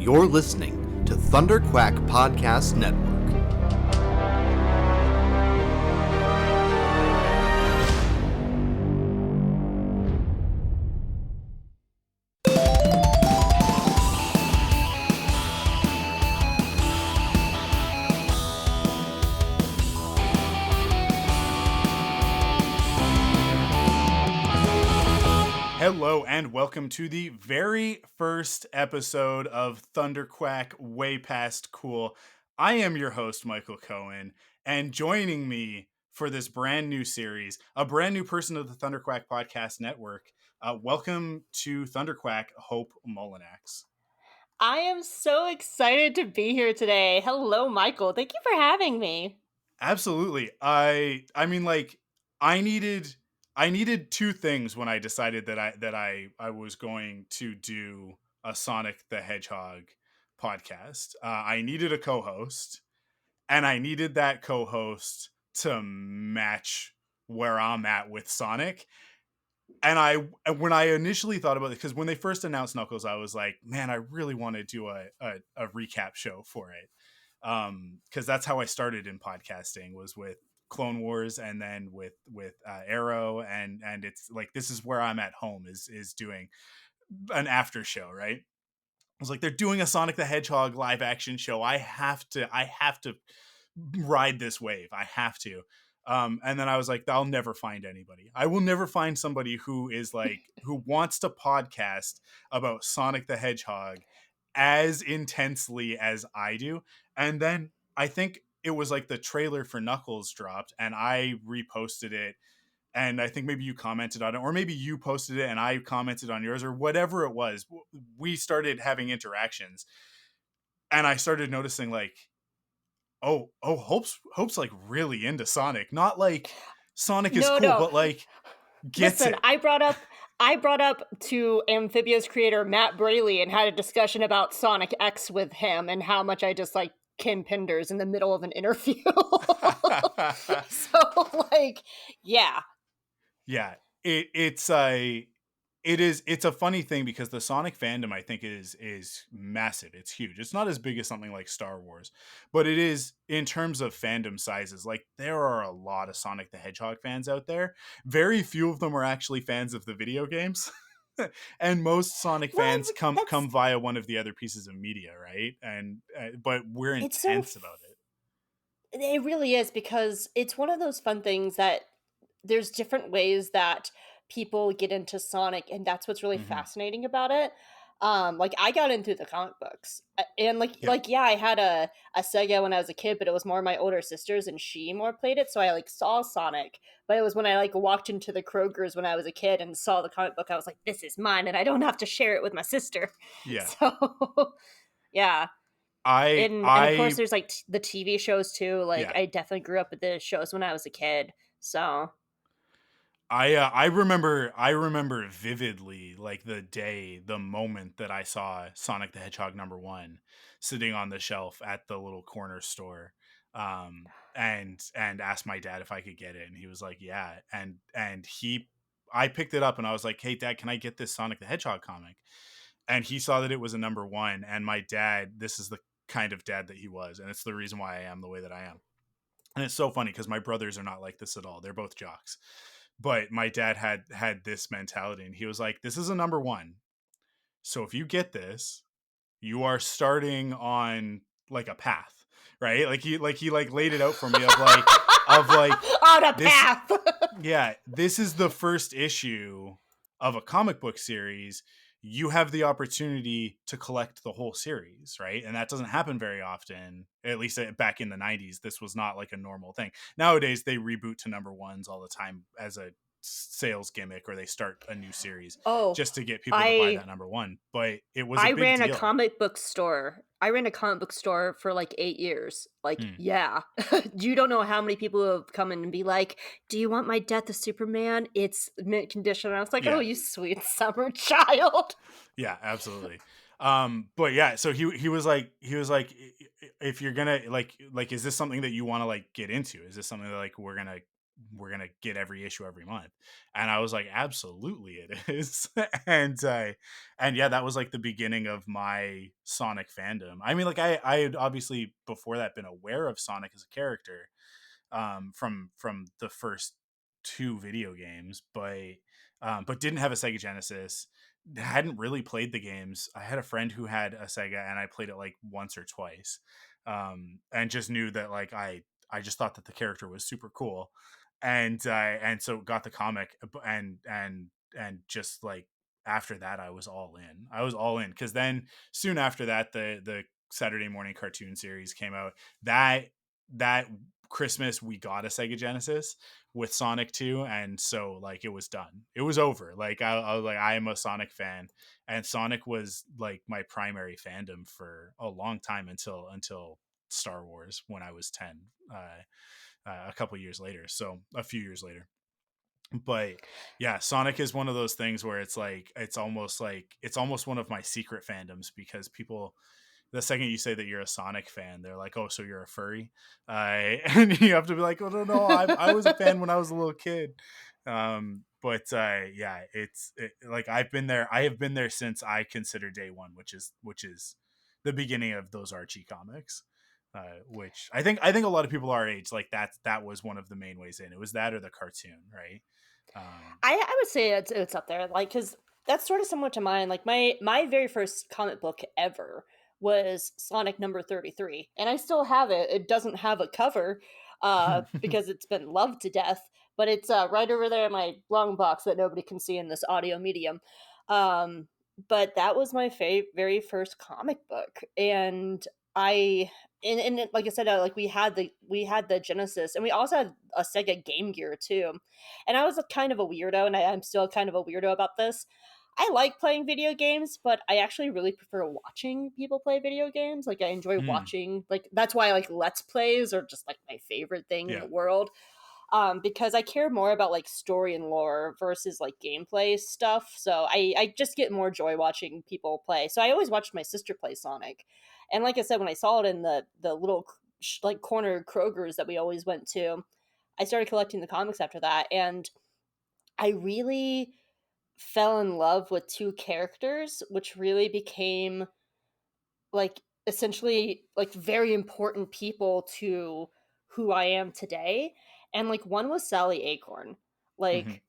You're listening to ThunderQuack Podcast Network. Hello and welcome to the very first episode of ThunderQuack Way Past Cool. I am your host, Michael Cohen, and joining me for this brand new series, a brand new person of the ThunderQuack Podcast Network. Welcome to ThunderQuack, Hope Mullinax. I am so excited to be here today. Hello, Michael. Thank you for having me. Absolutely. I needed two things when I decided that I was going to do a Sonic the Hedgehog podcast. I needed a co-host, and I needed that co-host to match where I'm at with Sonic. And when I initially thought about it, because when they first announced Knuckles, I was like, man, I really want to do a recap show for it. Because that's how I started in podcasting, was with Clone Wars and then with Arrow, and it's like, this is where I'm at home, is doing an after show, right? I was like, they're doing a Sonic the Hedgehog live action show. I have to ride this wave. I have to. And then I was like, I'll never find anybody. I will never find somebody who is like, who wants to podcast about Sonic the Hedgehog as intensely as I do. And then I think it was like the trailer for Knuckles dropped, and I reposted it. And I think maybe you commented on it, or maybe you posted it and I commented on yours, or whatever it was. We started having interactions, and I started noticing like, oh, Hope's like really into Sonic. Not like Sonic is cool, but like gets Listen, it. I brought up to Amphibia's creator Matt Braley and had a discussion about Sonic X with him and how much I dislike Kim Penders in the middle of an interview. So like, yeah. Yeah, it's a funny thing because the Sonic fandom, I think, is massive. It's huge. It's not as big as something like Star Wars, but it is in terms of fandom sizes. Like, there are a lot of Sonic the Hedgehog fans out there. Very few of them are actually fans of the video games. And most Sonic fans come via one of the other pieces of media, right? And but we're intense about it. It really is, because it's one of those fun things that there's different ways that people get into Sonic, and that's what's really Mm-hmm. fascinating about it. Like, I got into the comic books, and Yeah. yeah, I had a Sega when I was a kid, but it was more my older sisters, and she more played it, so I like saw Sonic. But it was when I like walked into the Kroger's when I was a kid and saw the comic book, I was like, this is mine, and I don't have to share it with my sister. Yeah. So yeah. And of course, I there's like the TV shows too. Like, yeah. I definitely grew up with the shows when I was a kid. So I remember vividly, like, the moment that I saw Sonic the Hedgehog #1 sitting on the shelf at the little corner store, and asked my dad if I could get it, and he was like, yeah, and I picked it up and I was like, hey Dad, can I get this Sonic the Hedgehog comic? And he saw that it was a #1, and my dad, this is the kind of dad that he was, and it's the reason why I am the way that I am. And it's so funny because my brothers are not like this at all. They're both jocks. But my dad had this mentality, and he was like, this is a #1. So if you get this, you are starting on like a path, right? He laid it out for me of like on a this. path. Yeah, this is the first issue of a comic book series. You have the opportunity to collect the whole series, right? And that doesn't happen very often. At least back in the 90s, this was not like a normal thing. Nowadays, they reboot to #1s all the time as a sales gimmick, or they start a new series Oh, just to get people to buy I that #1. But it was a I big ran a deal. comic book store. I ran a comic book store for like 8 years. Like, Hmm. yeah. You don't know how many people have come in and be like, do you want my Death of Superman? It's mint condition. And I was like, oh, Yeah. you sweet summer child. Yeah, absolutely. But yeah, so he was like, if you're gonna like is this something that you want to like get into? Is this something that like we're gonna we're gonna get every issue every month. And I was like, absolutely it is. And yeah, that was like the beginning of my Sonic fandom. I mean, like I had obviously before that been aware of Sonic as a character, from the first two video games, but didn't have a Sega Genesis. Hadn't really played the games. I had a friend who had a Sega, and I played it like once or twice, and just knew that like I just thought that the character was super cool, and so got the comic, and just like after that I was all in. I was all in because then soon after that the Saturday morning cartoon series came out. That Christmas we got a Sega Genesis with Sonic 2, and so like it was done. It was over. Like I was like, I am a Sonic fan, and Sonic was like my primary fandom for a long time until Star Wars when I was 10, a couple years later. So a few years later. But yeah, Sonic is one of those things where it's almost one of my secret fandoms, because people, the second you say that you're a Sonic fan, they're like, "Oh, so you're a furry?" And you have to be like, "Oh no, I was a fan when I was a little kid." But yeah, like I've been there. I have been there since I consider day one, which is the beginning of those Archie comics. Which I think a lot of people our age, like that was one of the main ways in. It was that or the cartoon, right? I would say it's up there, like, because that's sort of similar to mine. Like my very first comic book ever was Sonic number 33, and I still have it. It doesn't have a cover, because it's been loved to death, but it's right over there in my long box that nobody can see in this audio medium. Um, but that was my very first comic book, and I like I said, like we had the Genesis, and we also had a Sega Game Gear too. And I was a kind of a weirdo, and I'm still kind of a weirdo about this. I like playing video games, but I actually really prefer watching people play video games. Like I enjoy Mm, watching, like that's why like Let's Plays are just like my favorite thing in yeah. the world. Because I care more about like story and lore versus like gameplay stuff. So I just get more joy watching people play. So I always watched my sister play Sonic, and like I said, when I saw it in the little like corner Kroger's that we always went to, I started collecting the comics after that, and I really fell in love with two characters, which really became like essentially like very important people to who I am today. And like one was Sally Acorn. Hmm. Like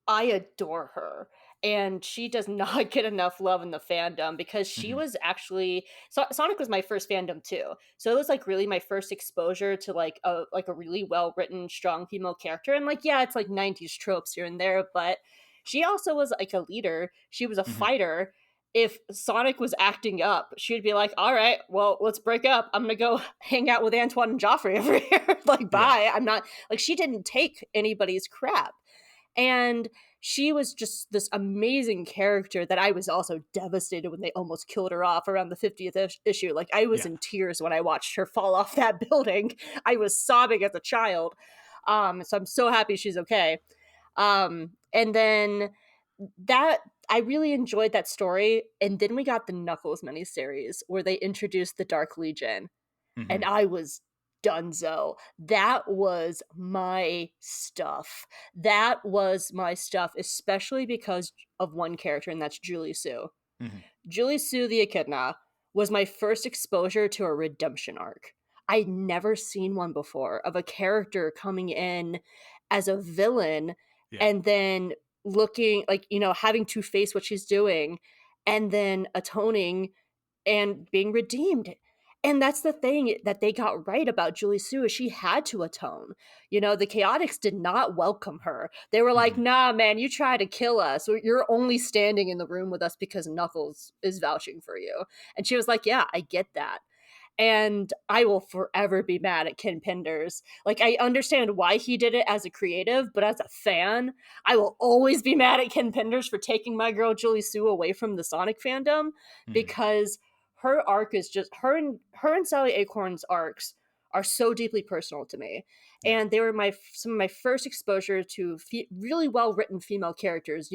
I adore her. And she does not get enough love in the fandom because she Hmm. was actually Sonic was my first fandom too. So it was like really my first exposure to like a really well written, strong female character. And like yeah, it's like 90s tropes here and there, but she also was like a leader. She was a Hmm. fighter. If Sonic was acting up, she'd be like, "All right, well, let's break up. I'm gonna go hang out with Antoine and Joffrey over here. Like, Yeah. bye." I'm not like she didn't take anybody's crap. And she was just this amazing character that I was also devastated when they almost killed her off around the 50th issue. Like, I was Yeah. in tears when I watched her fall off that building. I was sobbing as a child. So I'm so happy she's okay. And then that I really enjoyed that story. And then we got the Knuckles miniseries where they introduced the Dark Legion, Hmm. and I was donezo. That was my stuff. That was my stuff, especially because of one character, and that's Julie Sue. Hmm. Julie Sue the Echidna was my first exposure to a redemption arc. I'd never seen one before of a character coming in as a villain Yeah. and then looking like, having to face what she's doing and then atoning and being redeemed. And that's the thing that they got right about Julie Sue is she had to atone. The Chaotix did not welcome her. They were like, Hmm. "Nah, man, you try to kill us. You're only standing in the room with us because Knuckles is vouching for you." And she was like, "Yeah, I get that." And I will forever be mad at Ken Penders. Like, I understand why he did it as a creative, but as a fan, I will always be mad at Ken Penders for taking my girl Julie Sue away from the Sonic fandom, Hmm. because her arc is just her and Sally Acorn's arcs are so deeply personal to me, Yeah. and they were some of my first exposure to really well written female characters.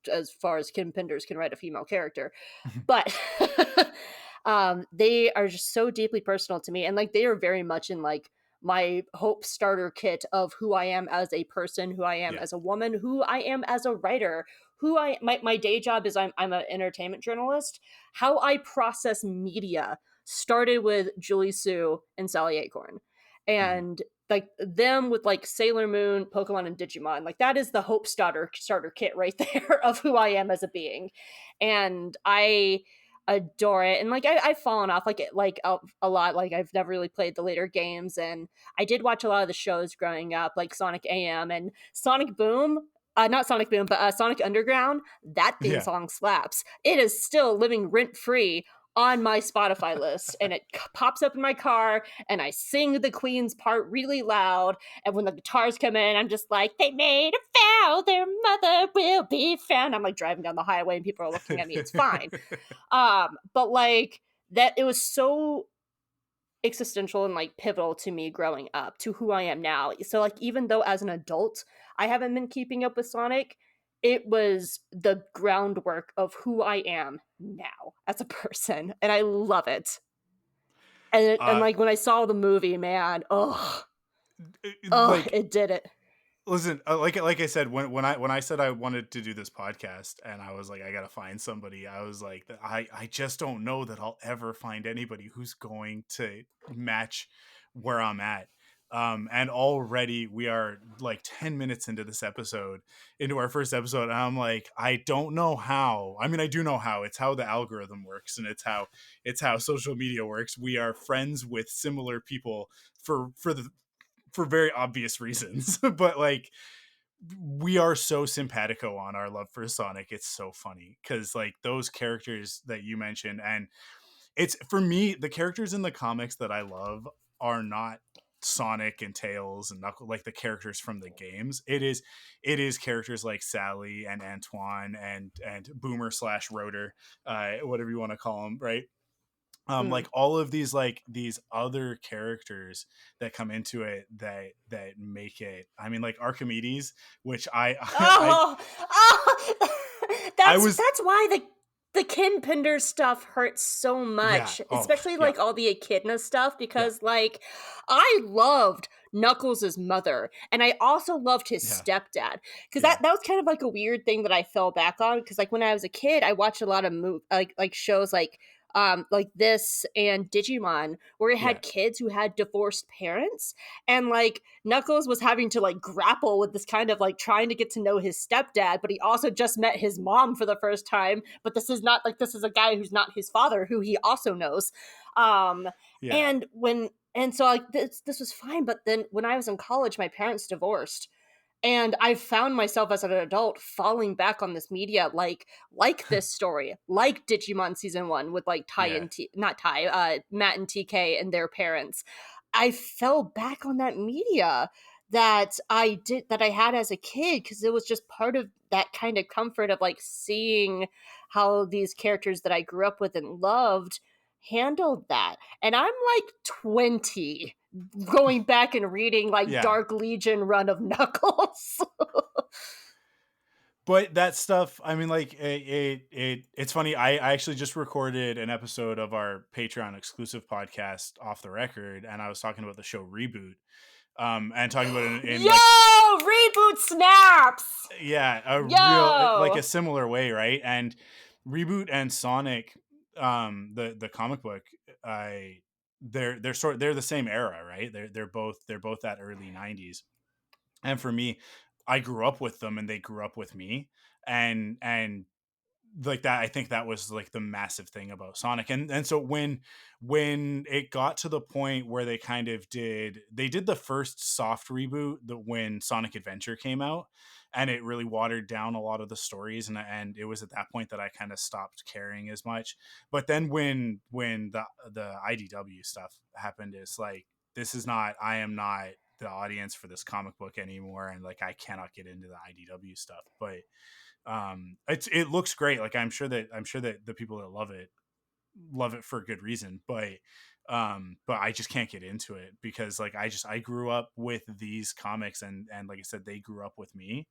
As far as Kim Penders can write a female character, but they are just so deeply personal to me, and like they are very much in like my hope starter kit of who I am as a person, who I am Yeah. as a woman, who I am as a writer, my day job is I'm an entertainment journalist. How I process media started with Julie Sue and Sally Acorn. Mhm. And like them with like Sailor Moon, Pokemon, and Digimon. Like that is the hope starter kit right there of who I am as a being. And I adore it. And like I've fallen off a lot. Like I've never really played the later games, and I did watch a lot of the shows growing up, like Sonic AM and Sonic Boom. Not Sonic Boom, but Sonic Underground. That theme Yeah. song slaps. It is still living rent free on my Spotify list, and it pops up in my car, and I sing the Queen's part really loud. And when the guitars come in, I'm just like, they made a vow, their mother will be found. I'm like driving down the highway, and people are looking at me. It's fine. But like that, it was so existential and like pivotal to me growing up to who I am now. So like even though as an adult I haven't been keeping up with Sonic, it was the groundwork of who I am now as a person, and I love it. And uh like when I saw the movie, man, like it did it. listen, like I said, when I said I wanted to do this podcast, and I was like, I gotta find somebody. I was like, I just don't know that I'll ever find anybody who's going to match where I'm at. And already we are like 10 minutes into this episode, into our first episode, and I'm like, I don't know how. I mean, I do know how. It's how the algorithm works, and it's how social media works. We are friends with similar people for very obvious reasons. But like, we are so simpatico on our love for Sonic. It's so funny because like those characters that you mentioned, and it's, for me, the characters in the comics that I love are not Sonic and Tails and Knuckles, like the characters from the games. It is characters like Sally and Antoine and Boomer slash Rotor, whatever you want to call them, right? Mm. Like all of these, like these other characters that come into it that make it, I mean, like Archimedes, which I I Oh, oh, I was, that's why the Kinpinder stuff hurts so yeah, much, oh especially yeah, like all the Echidna stuff, yeah, because like I loved Knuckles' mother, and I also loved his yeah, stepdad, because yeah, that was kind of like a weird thing that I fell back on, because like when I was a kid, I watched a lot of like shows like this and Digimon, where it yeah, had kids who had divorced parents, and like Knuckles was having to like grapple with this kind of like trying to get to know his stepdad, but he also just met his mom for the first time. But this is a guy who's not his father, who he also knows. Um, yeah. and so like this was fine, but then when I was in college, my parents divorced. And I found myself as an adult falling back on this media, like this story, like Digimon season 1 with like Ty Yeah. and not Ty, Matt and TK and their parents. I fell back on that media that I had as a kid, because it was just part of that kind of comfort of like seeing how these characters that I grew up with and loved handled that. And I'm like 20 going back and reading like Yeah. Dark Legion run of Knuckles. But that stuff, I mean, like it's funny. I actually just recorded an episode of our Patreon exclusive podcast, Off the Record, and I was talking about the show Reboot, and talking about it in Yo, like, reboot snaps. yeah, a real, like a Yo. similar way, right? And Reboot and Sonic, the comic book, I they're the same era, right? They're both that early 90s. And for me, I grew up with them and they grew up with me. And like that, I think that was like the massive thing about Sonic. And so when it got to the point where they did the first soft reboot, when Sonic Adventure came out, and it really watered down a lot of the stories, and it was at that point that I kind of stopped caring as much. But then when the IDW stuff happened, it's like, this is not, I am not the audience for this comic book anymore, and like I cannot get into the IDW stuff. But it looks great. Like I'm sure that the people that love it for good reason. But But I just can't get into it because like I grew up with these comics, and like I said, they grew up with me.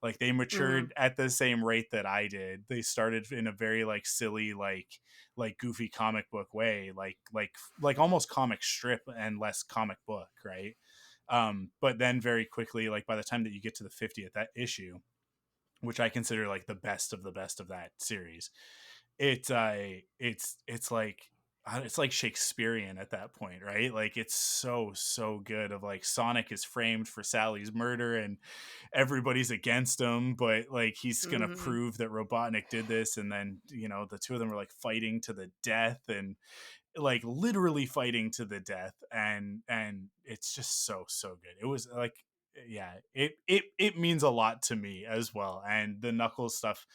Like they Mm-hmm. matured at the same rate that I did. They started in a very like silly like goofy comic book way, like almost comic strip and less comic book, right? But then very quickly, like by the time that you get to the 50th that issue, which I consider like the best of that series, it's like it's like Shakespearean at that point, right? Like it's so good. Of like Sonic is framed for Sally's murder and everybody's against him, but like he's gonna Mm-hmm. prove that Robotnik did this, and then the two of them are like fighting to the death, and like literally fighting to the death, and it's just so good. It was like, yeah, it means a lot to me as well. And the Knuckles stuff,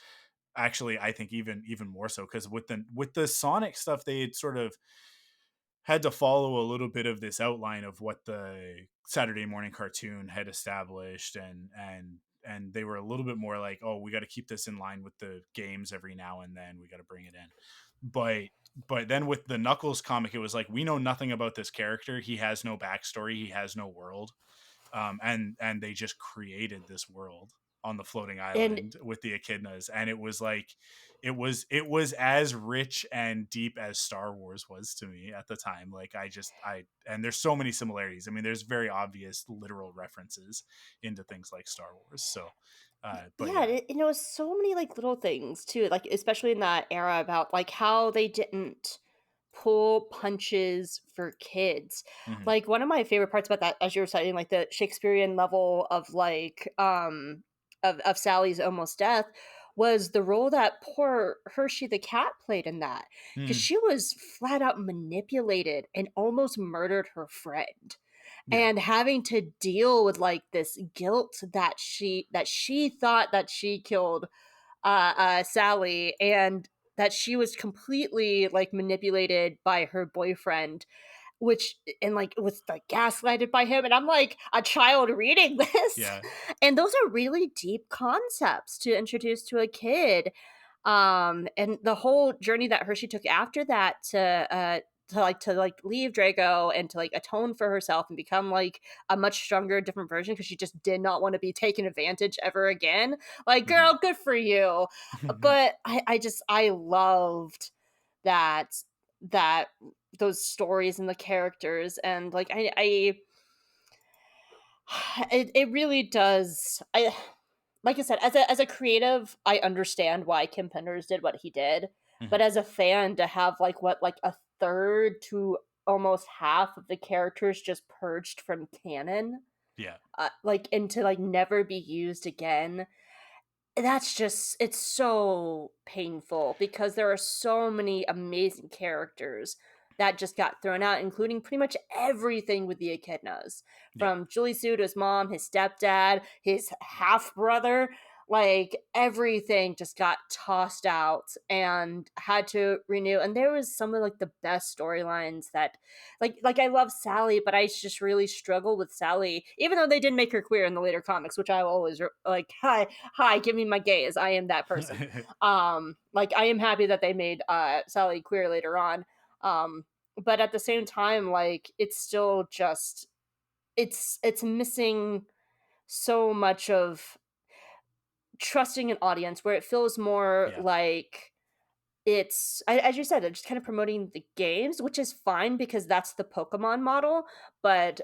actually, I think even more so, because with the Sonic stuff, they had sort of had to follow a little bit of this outline of what the Saturday morning cartoon had established, and they were a little bit more like, oh, we got to keep this in line with the games every now and then, we got to bring it in. But then with the Knuckles comic, it was like, we know nothing about this character, he has no backstory, he has no world. And they just created this world on the floating And island with the echidnas, and it was like, it was as rich and deep as Star Wars was to me at the time. Like I and there's so many similarities. I mean, there's very obvious literal references into things like Star Wars. So but yeah, yeah. it was so many like little things too, like especially in that era about like how they didn't pull punches for kids. Mhm. Like one of my favorite parts about that, as you were citing, like the Shakespearean level of like of Sally's almost death, was the role that poor Hershey the cat played in that, because Mm, she was flat out manipulated and almost murdered her friend, yeah. and having to deal with like this guilt that she thought that she killed Sally, and that she was completely like manipulated by her boyfriend, which and like was like gaslighted by him, and I'm like a child reading this, Yeah. and those are really deep concepts to introduce to a kid, and the whole journey that Hershey took after that to leave Drago and to like atone for herself and become like a much stronger, different version, because she just did not want to be taken advantage ever again. Like, Mhm. girl, good for you. But I loved that that those stories and the characters, and like it really does. I Like I said, as a creative, I understand why Kim Penders did what he did, but Mhm. as a fan, to have like what, like a third to almost half of the characters just purged from canon, Yeah. like, and to like never be used again, that's just, it's so painful because there are so many amazing characters that just got thrown out, including pretty much everything with the echidnas. Yeah. From Julie Sue to his mom, his stepdad, his half brother, like everything just got tossed out and had to renew. And there was some of like the best storylines that like I love Sally, but I just really struggle with Sally, even though they did make her queer in the later comics, which I will always like, hi, give me my gays, I am that person. Like I am happy that they made Sally queer later on, but at the same time, like it's still just, it's missing so much of trusting an audience, where it feels more Yeah. like as you said, it's just kind of promoting the games, which is fine because that's the Pokemon model. But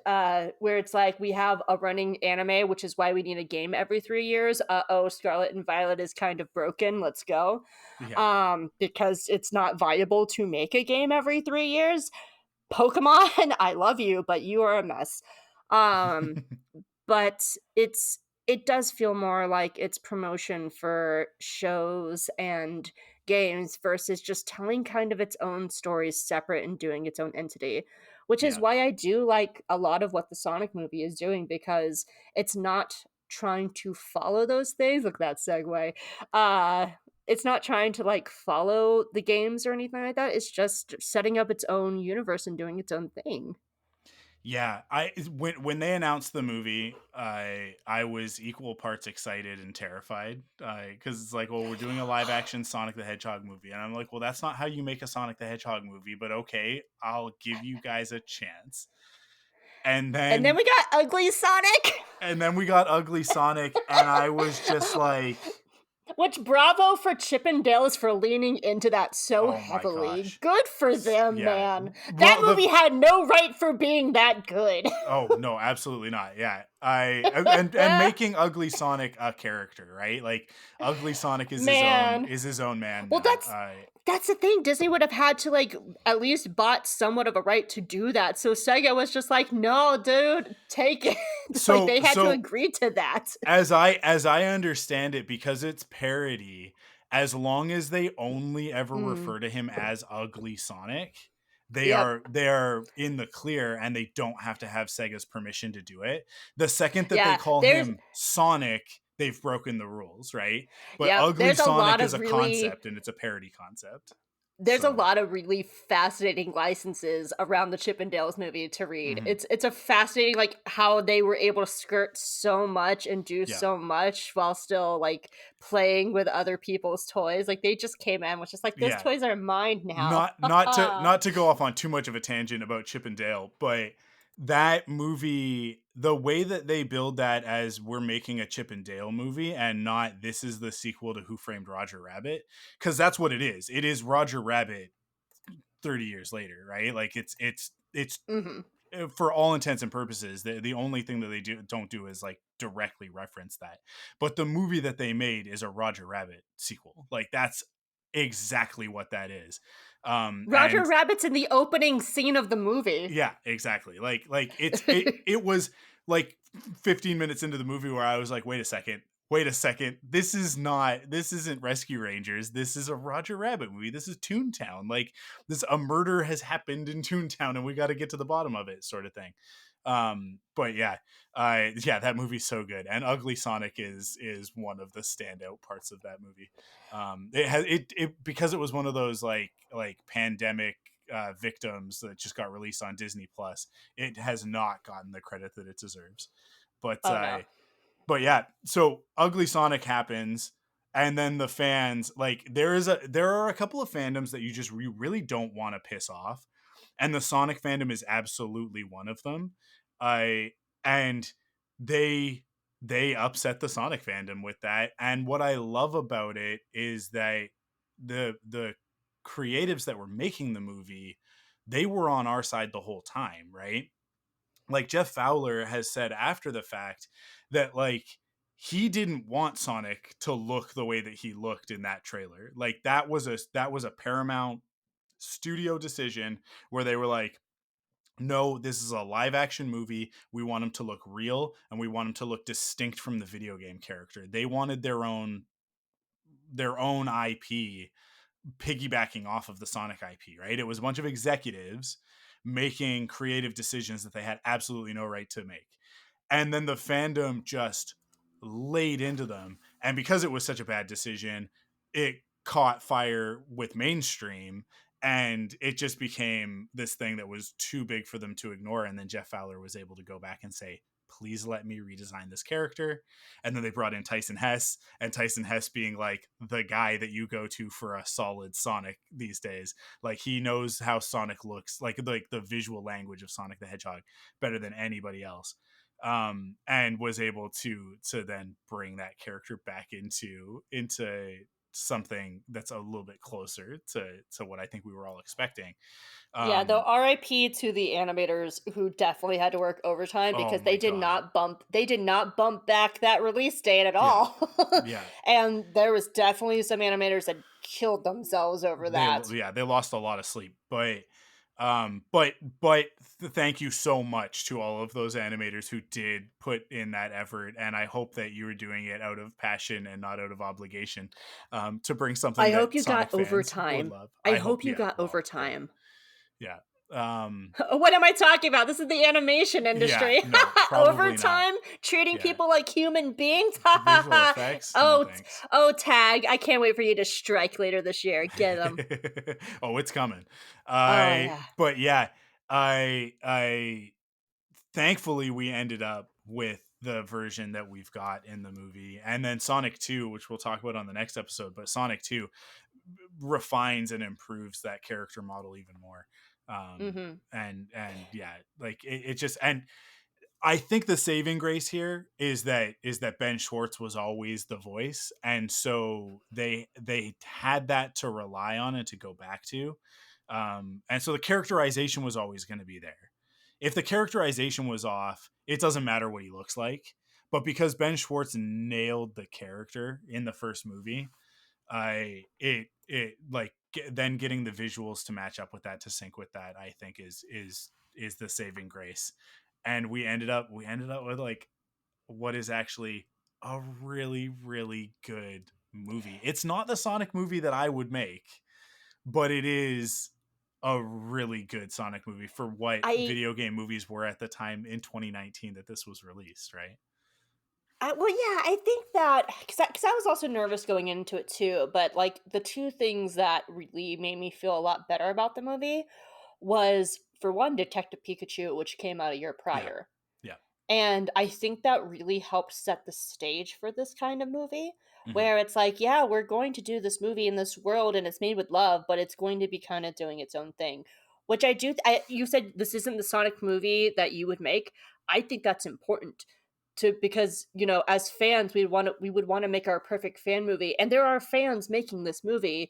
where it's like, we have a running anime, which is why we need a game every 3 years. Oh, Scarlet and Violet is kind of broken. Let's go. Yeah. Because it's not viable to make a game every 3 years. Pokemon, I love you, but you are a mess. Um, but it does feel more like it's promotion for shows and games versus just telling kind of its own stories separate and doing its own entity, which is Yeah. why I do like a lot of what the Sonic movie is doing, because it's not trying to follow those things. Look at that segue. uh it's not trying to like follow the games or anything like that. It's just setting up its own universe and doing its own thing. Yeah, when they announced the movie, I was equal parts excited and terrified because it's like, well, we're doing a live action Sonic the Hedgehog movie, and I'm like, well, that's not how you make a Sonic the Hedgehog movie, but okay, I'll give you guys a chance. And And then then we got Ugly Sonic. we got Ugly Sonic, and I was just like, Which bravo for Chippendales for leaning into that so oh my heavily. gosh, Good for them, yeah. man. That Well, movie had no right for being that good. oh no, absolutely not. Yeah, and making Ugly Sonic a character, right? Like Ugly Sonic is Man. his own man Well, now. that's the thing. Disney would have had to like at least bought somewhat of a right to do that. So Sega was just like, "No, dude, take it." Like So they had to agree to that. as I understand it, because it's parody, as long as they only ever refer to him as Ugly Sonic, they Yep. are in the clear, and they don't have to have Sega's permission to do it. The second that they Yeah, call him Sonic, they've broken the rules, right? But Ugly there's a lot Sonic is of a concept, and it's a parody concept. there's a So lot of really fascinating licenses around the Chippendales movie to read. mhm. It's a fascinating like how they were able to skirt so much and do Yeah. so much while still like playing with other people's toys. Like they just came in with just like those Yeah. toys are mine now. Not to go off on too much of a tangent about Chip and Dale, but that movie, the way that they build that as we're making a Chip and Dale movie and not this is the sequel to Who Framed Roger Rabbit, because that's what it is. It is Roger Rabbit 30 years later, right? Like it's Mhm. for all intents and purposes, the only thing that they don't do is like directly reference that. But the movie that they made is a Roger Rabbit sequel. Like that's exactly what that is. Roger And Rabbit's in the opening scene of the movie. yeah, exactly. Like it was like 15 minutes into the movie where I was like, wait a second. Wait a second. This isn't Rescue Rangers. This is a Roger Rabbit movie. This is Toontown. Like a murder has happened in Toontown and we got to get to the bottom of it, sort of thing. But yeah, that movie's so good. And Ugly Sonic is one of the standout parts of that movie. It has it because it was one of those like pandemic victims that just got released on Disney Plus. It has not gotten the credit that it deserves. But Oh no. but yeah, so Ugly Sonic happens, and then the fans like there are a couple of fandoms that you really don't want to piss off, and the Sonic fandom is absolutely one of them. I and they upset the Sonic fandom with that, and what I love about it is that the creatives that were making the movie, they were on our side the whole time, right? Like Jeff Fowler has said after the fact that like he didn't want Sonic to look the way that he looked in that trailer. Like that was a Paramount studio decision where they were like, no, this is a live action movie. We want him to look real and we want him to look distinct from the video game character. They wanted their own IP piggybacking off of the Sonic IP, right? It was a bunch of executives making creative decisions that they had absolutely no right to make. And then the fandom just laid into them. And because it was such a bad decision, it caught fire with mainstream and it just became this thing that was too big for them to ignore. And then Jeff Fowler was able to go back and say, please let me redesign this character. And then they brought in Tyson Hess, and Tyson Hess being like the guy that you go to for a solid Sonic these days. Like he knows how Sonic looks, like the visual language of Sonic the Hedgehog better than anybody else. And was able to then bring that character back into something that's a little bit closer to what I think we were all expecting. Yeah, though Um, RIP to the animators who definitely had to work overtime oh because my god, they did not bump back that release date at yeah, all. yeah. And there was definitely some animators that killed themselves over that. They lost a lot of sleep, but thank you so much to all of those animators who did put in that effort, and I hope that you were doing it out of passion and not out of obligation, to bring something I that hope you Sonic got fans would overtime. love. I I hope, hope you yeah, got well, overtime. yeah. What am I talking about? This is the animation Yeah, industry. no, probably not. Overtime, treating Yeah, people like human beings. visual effects, no Oh, thanks. oh, tag! I can't wait for you to strike later this year. Get them. Oh, it's coming. Oh I yeah. but yeah, I thankfully we ended up with the version that we've got in the movie. And then Sonic 2, which we'll talk about on the next episode, but Sonic 2 refines and improves that character model even more. And yeah, like it just, and I think the saving grace here is that Ben Schwartz was always the voice, and so they had that to rely on and to go back to, and so the characterization was always going to be there. If the characterization was off, it doesn't matter what he looks like. But because Ben Schwartz nailed the character in the first movie, then getting the visuals to match up with that, to sync with that, I think is the saving grace. And we ended up with like what is actually a really, really good movie. It's not the Sonic movie that I would make, but it is a really good Sonic movie for what I video game movies were at the time in 2019 that this was released, right? well, yeah, I think that because I was also nervous going into it too, but like the two things that really made me feel a lot better about the movie was, for one, Detective Pikachu, which came out a year Yeah. prior. Yeah. And I think that really helped set the stage for this kind of movie, Mm-hmm. where it's like, yeah, we're going to do this movie in this world and it's made with love, but it's going to be kind of doing its own thing. Which I do. You said this isn't the Sonic movie that you would make. I think that's important to, because as fans we would want to make our perfect fan movie, and there are fans making this movie,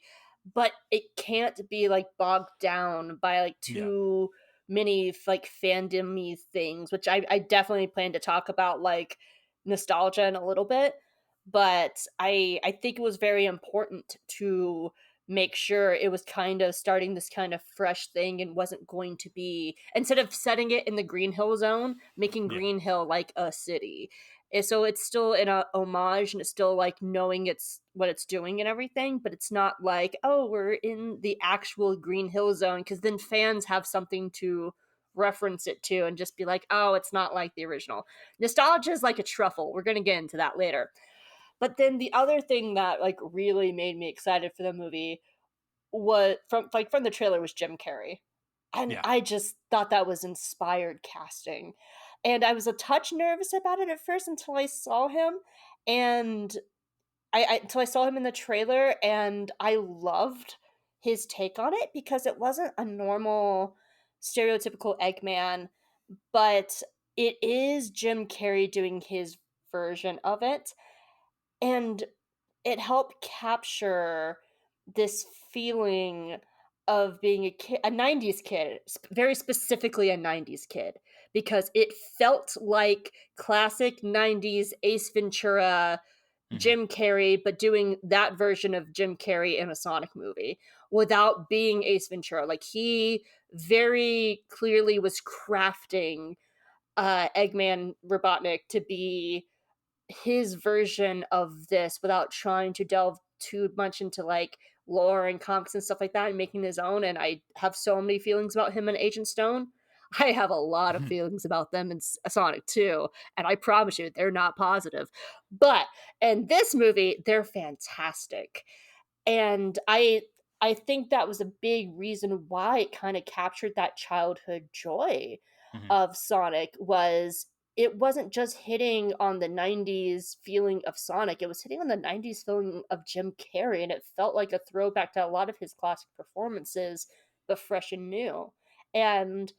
but it can't be like bogged down by like Yeah. too many like fandom-y things, which I definitely plan to talk about, like nostalgia in a little bit. But I think it was very important to make sure it was kind of starting this kind of fresh thing and wasn't going to be, instead of setting it in the Green Hill Zone, making Yeah. Green Hill like a city. And so it's still in a homage, and it's still like knowing it's what it's doing and everything, but it's not like, oh, we're in the actual Green Hill Zone, because then fans have something to reference it to and just be like, oh, it's not like the original. Nostalgia is like a truffle. We're going to get into that later. But then the other thing that like really made me excited for the movie was from the trailer was Jim Carrey. And Yeah. I just thought that was inspired casting. And I was a touch nervous about it at first until I saw him. And until I saw him in the trailer, and I loved his take on it, because it wasn't a normal stereotypical Eggman, but it is Jim Carrey doing his version of it. And it helped capture this feeling of being a kid, a 90s kid, very specifically a 90s kid, because it felt like classic 90s Ace Ventura, Mm-hmm. Jim Carrey, but doing that version of Jim Carrey in a Sonic movie without being Ace Ventura. Like, he very clearly was crafting Eggman Robotnik to be his version of this without trying to delve too much into like lore and comics and stuff like that, and making his own. And I have so many feelings about him and Agent Stone. I have a lot of feelings about them in Sonic 2, and I promise you they're not positive. But in this movie, they're fantastic. And I think that was a big reason why it kind of captured that childhood joy Mm-hmm. of Sonic. Was it wasn't just hitting on the 90s feeling of Sonic, it was hitting on the 90s feeling of Jim Carrey, and it felt like a throwback to a lot of his classic performances, but fresh and new. And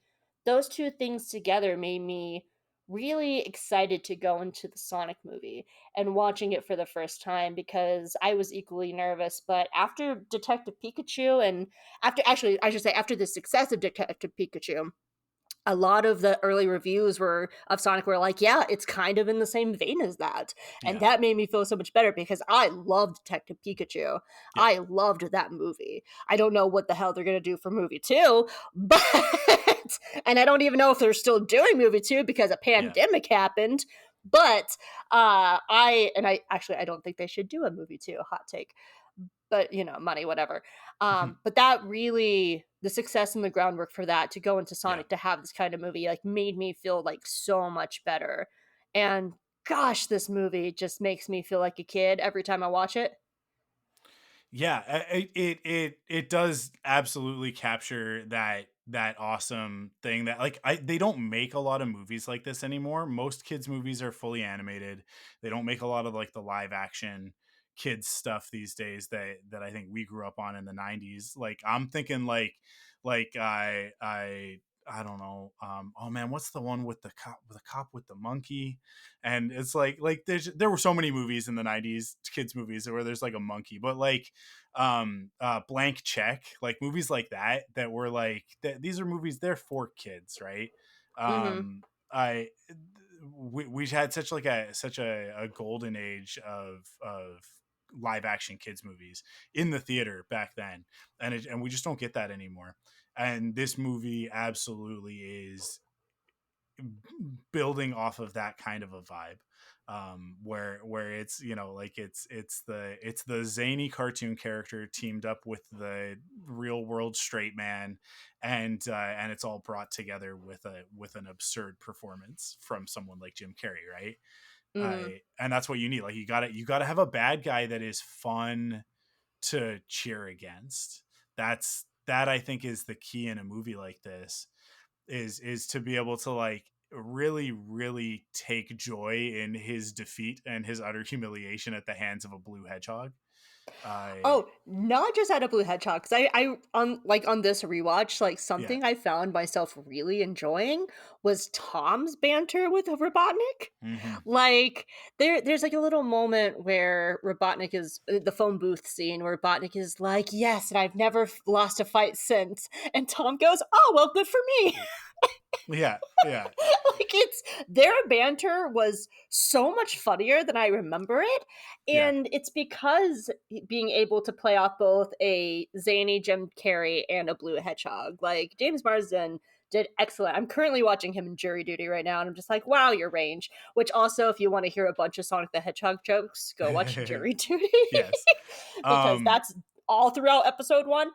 those two things together made me really excited to go into the Sonic movie and watching it for the first time, because I was equally nervous. But after Detective Pikachu, and after, actually, I should say, after the success of Detective Pikachu, a lot of the early reviews were of Sonic were like, yeah, it's kind of in the same vein as that. And Yeah. that made me feel so much better, because I loved Detective Pikachu. Yeah. I loved that movie. I don't know what the hell they're going to do for movie 2, but and I don't even know if they're still doing movie 2 because a pandemic happened. But I don't think they should do a movie 2, hot take, but money, whatever. But that really, the success and the groundwork for that to go into Sonic, Yeah. to have this kind of movie, like, made me feel like so much better. And gosh, this movie just makes me feel like a kid every time I watch it. Yeah, it does absolutely capture that awesome thing that, like, they don't make a lot of movies like this anymore. Most kids movies are fully animated. They don't make a lot of like the live action kids stuff these days that I think we grew up on in the 90s. Like I'm thinking like I don't know. Oh man, what's the one with the cop with the monkey? And it's like there were so many movies in the 90s, kids movies, where there's like a monkey, but like Blank Check, like movies like that were like these are movies, they're for kids, right? Mm-hmm. I we had such a golden age of live action kids movies in the theater back then, and we just don't get that anymore. And this movie absolutely is building off of that kind of a vibe, where it's, you know, like it's the zany cartoon character teamed up with the real world straight man, and it's all brought together with an absurd performance from someone like Jim Carrey, right? Mm-hmm. And that's what you need. Like you gotta have a bad guy that is fun to cheer against. That I think is the key in a movie like this, is to be able to like really take joy in his defeat and his utter humiliation at the hands of a blue hedgehog. I Oh, not just out of Blue Hedgehog, 'cause I on like, on this rewatch, like, Yeah. something I found myself really enjoying was Tom's banter with Robotnik. Hmm. Like, there's, like, a little moment where Robotnik is the phone booth scene where Robotnik is like, "Yes, and I've never lost a fight since," and Tom goes, "Oh, well, good for me." Yeah, yeah, Like, it's their banter was so much funnier than I remember it, yeah. and it's because being able to play off both a zany Jim Carrey and a blue hedgehog. Like, James Marsden did excellent. I'm currently watching him in Jury Duty right now, and I'm just like, wow, your range. Which also, if you want to hear a bunch of Sonic the Hedgehog jokes, go watch Jury Duty. Yes. Because um that's all throughout episode one.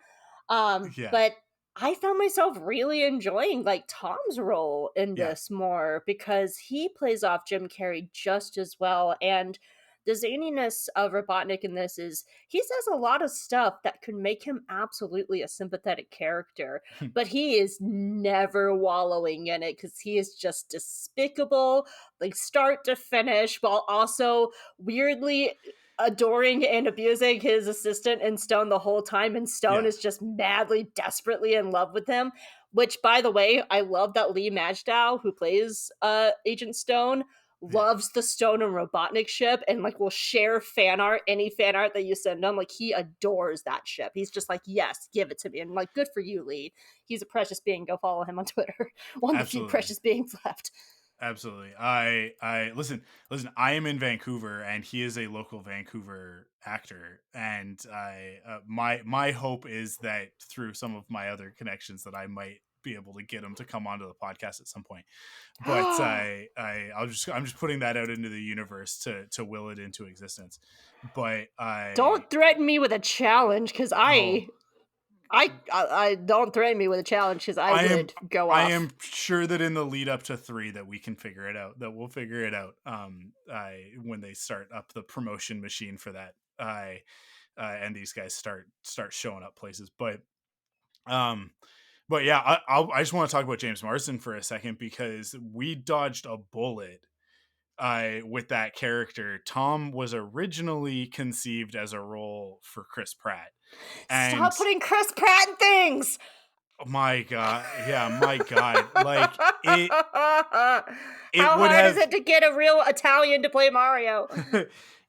yeah. But I found myself really enjoying like Tom's role in Yeah. this more because he plays off Jim Carrey just as well. And the zaniness of Robotnik in this is he says a lot of stuff that could make him absolutely a sympathetic character, but he is never wallowing in it because he is just despicable, like start to finish, while also weirdly adoring and abusing his assistant in Stone the whole time, and Stone Yeah. is just madly, desperately in love with him. Which, by the way, I love that Lee Majdow, who plays Agent Stone, Yeah. loves the Stone and Robotnik ship, and like will share fan art, any fan art that you send him. Like he adores that ship. He's just like, yes, give it to me. And like, good for you, Lee. He's a precious being. Go follow him on Twitter. One of the few Absolutely. precious beings left. Absolutely. I listen, I am in Vancouver and he is a local Vancouver actor, and my hope is that through some of my other connections that I might be able to get him to come onto the podcast at some point. But I'm just putting that out into the universe to will it into existence. But Don't threaten me with a challenge, because oh I don't threaten me with a challenge because I I am would go I off. am sure that in the lead up to 3 that we can figure it out. That we'll figure it out. I when they start up the promotion machine for that. I and these guys start showing up places. Um, but yeah, I just want to talk about James Marsden for a second because we dodged a bullet. With that character, Tom was originally conceived as a role for Chris Pratt, and Stop putting Chris Pratt in things. my god, yeah, my god, like it How would hard is have it to get a real Italian to play Mario?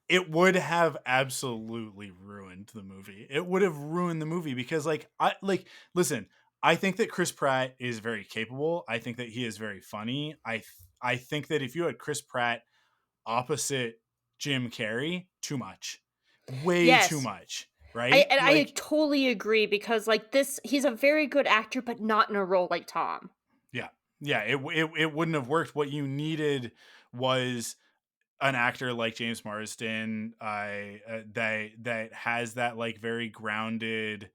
it would have absolutely ruined the movie. It would have ruined the movie because listen, I think that Chris Pratt is very capable. I think that he is very funny. I think that if you had Chris Pratt opposite Jim Carrey, too much. Way too Yes. much, I right? and I Like totally agree because like this he's a very good actor but not in a role like Tom. yeah. Yeah, it wouldn't have worked. What you needed was an actor like James Marsden, that has that like very grounded,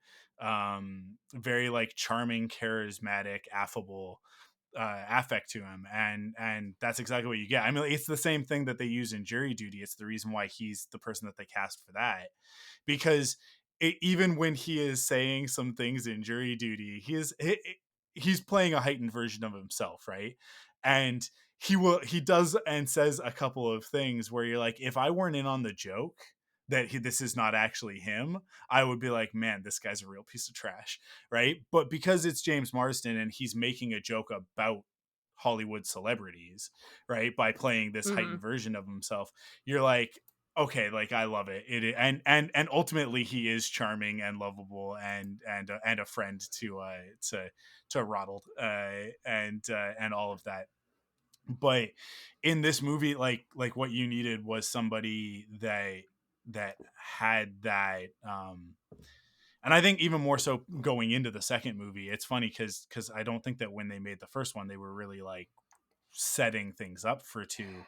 very like charming, charismatic, affable affect to him, and that's exactly what you get. I mean, it's the same thing that they use in Jury Duty. It's the reason why he's the person that they cast for that, because even when he is saying some things in jury duty, he's playing a heightened version of himself, right? And he does and says a couple of things where you're like, if I weren't in on the joke that this is not actually him, I would be like, man, this guy's a real piece of trash, right? But because it's James Marsden and he's making a joke about Hollywood celebrities, right, by playing this Mm-hmm. heightened version of himself, you're like, okay, like I love it. And ultimately he is charming and lovable and a friend to Ronald and all of that. But in this movie, like what you needed was somebody that had that and I think even more so going into the second movie. It's funny because I don't think that when they made the first one they were really like setting things up for two,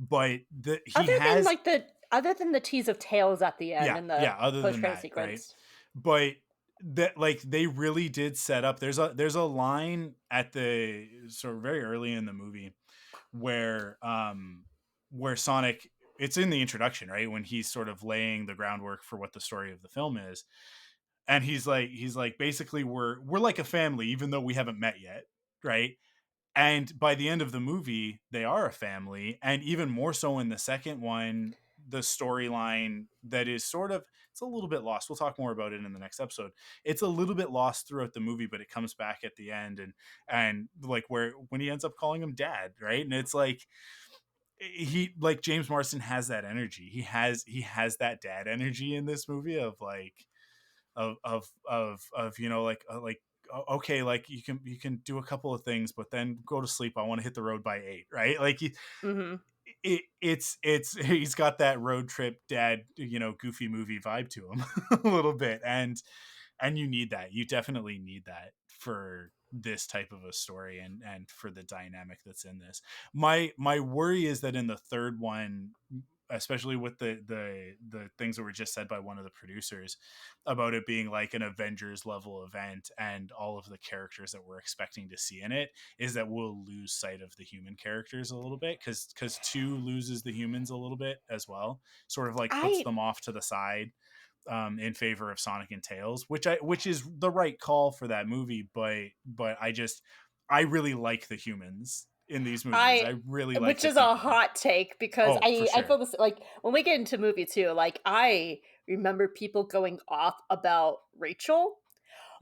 but he Other than has, like the tease of tails at the end yeah, and the yeah, other post than credit that, right? sequence. But that, like, they really did set up, there's a line at the sort of very early in the movie where Sonic, it's in the introduction, right, when he's sort of laying the groundwork for what the story of the film is, and he's like basically we're like a family even though we haven't met yet, right? And by the end of the movie they are a family, and even more so in the second one, the storyline that is sort of, it's a little bit lost, we'll talk more about it in the next episode, it's a little bit lost throughout the movie, but it comes back at the end, and like where when he ends up calling him dad, right? And it's like he, like, James Marsden has that energy, he has that dad energy in this movie of like of like okay, like you can do a couple of things but then go to sleep, I want to hit the road by 8, right? Like Mm-hmm. it's he's got that road trip dad, goofy movie vibe to him a little bit, and you need that, you definitely need that for this type of a story, and for the dynamic that's in this. My worry is that in the third one, especially with the things that were just said by one of the producers about it being like an Avengers level event and all of the characters that we're expecting to see in it, is that we'll lose sight of the human characters a little bit, because 2 loses the humans a little bit as well, sort of like puts I them off to the side in favor of Sonic and Tails, which is the right call for that movie, but I really like the humans in these movies. I I really like which the is a people. hot take because Oh, for I sure. feel this like when we get into movie too, like I remember people going off about Rachel.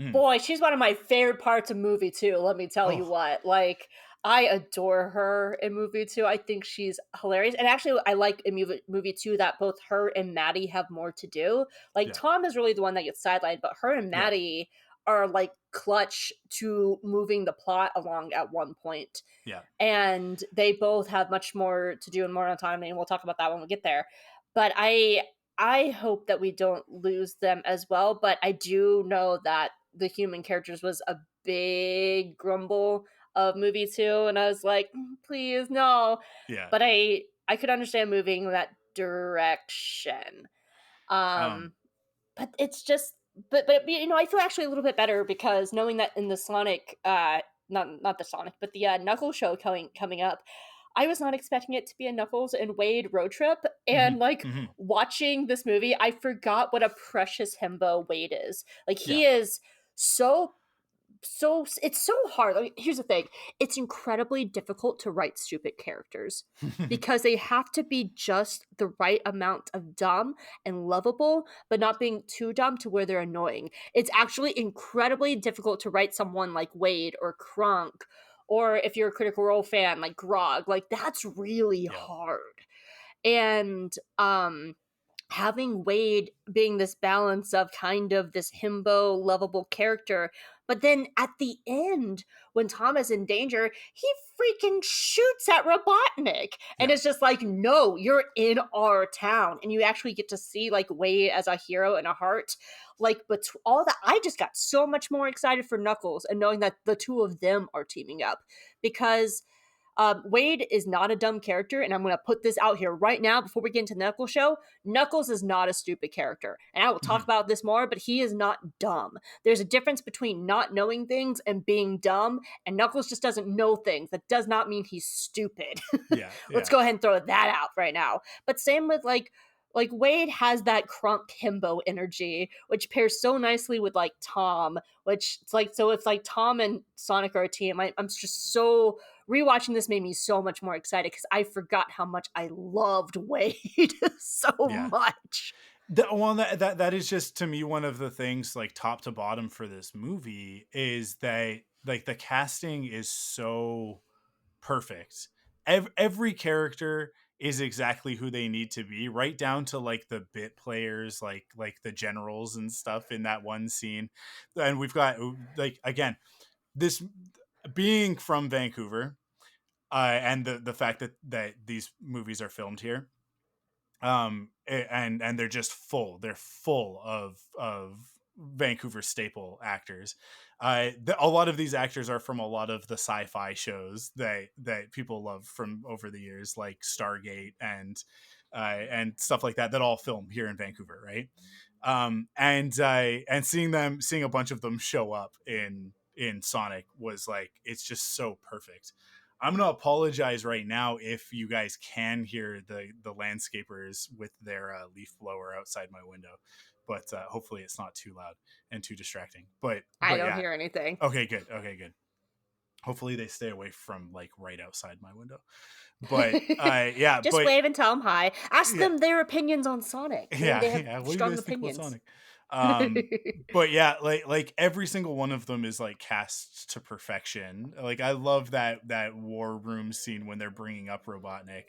Mm. Boy, she's one of my favorite parts of movie too, let me tell you Oh, what. Like I adore her in movie 2. I think she's hilarious. And actually I like in movie 2 that both her and Maddie have more to do. Like yeah, Tom is really the one that gets sidelined, but her and yeah, Maddie are like clutch to moving the plot along at one point, yeah. and they both have much more to do and more autonomy, and we'll talk about that when we get there. But I hope that we don't lose them as well, but I do know that the human characters was a big grumble of movie 2, and I was like, please no. Yeah. But I could understand moving in that direction. Um, um but it's just, but I feel actually a little bit better because knowing that in the Sonic not the Sonic, but the Knuckles show coming up, I was not expecting it to be a Knuckles and Wade road trip, and mhm, like mhm. watching this movie I forgot what a precious himbo Wade is. Like Yeah. he is so it's so hard. Like, here's the thing, it's incredibly difficult to write stupid characters because they have to be just the right amount of dumb and lovable but not being too dumb to where they're annoying. It's actually incredibly difficult to write someone like Wade or Kronk, or if you're a Critical Role fan, like Grog. Like that's really Yeah. hard. And having Wade being this balance of kind of this himbo lovable character, but then at the end when Tom is in danger, he freaking shoots at Robotnik and Yeah. it's just like, no, you're in our town, and you actually get to see like Wade as a hero and a heart. Like, but all that, I just got so much more excited for Knuckles and knowing that the two of them are teaming up, because Wade is not a dumb character, and I'm going to put this out here right now before we get into the Knuckles show. Knuckles is not a stupid character, and I will talk Mhm. about this more, but he is not dumb. There's a difference between not knowing things and being dumb, and Knuckles just doesn't know things. That does not mean he's stupid. Yeah. Let's Yeah. go ahead and throw that out right now. But same with like like Wade has that crunk himbo energy, which pairs so nicely with like Tom, which it's like, so it's like Tom and Sonic are a team. I'm just so, rewatching this made me so much more excited because I forgot how much I loved Wade so Yeah. much. That is just, to me, one of the things, like, top to bottom for this movie is that, like, the casting is so perfect. Every character is exactly who they need to be, right down to like the bit players, like the generals and stuff in that one scene. And we've got, like, again, this being from Vancouver, and the fact that these movies are filmed here, and they're full of Vancouver staple actors. A lot of these actors are from a lot of the sci-fi shows that people love from over the years, like Stargate and stuff like that all film here in Vancouver, right? And seeing a bunch of them show up in Sonic was like, it's just so perfect. I'm gonna apologize right now if you guys can hear the landscapers with their leaf blower outside my window, but hopefully it's not too loud and too distracting. I But don't yeah, hear anything. okay, good. Hopefully they stay away from like right outside my window. But yeah, Just but wave and tell them hi. Ask yeah, them their opinions on Sonic. Maybe they have yeah. What do you strong guys think about opinions. Sonic? But yeah, like every single one of them is like cast to perfection. Like, I love that war room scene when they're bringing up Robotnik.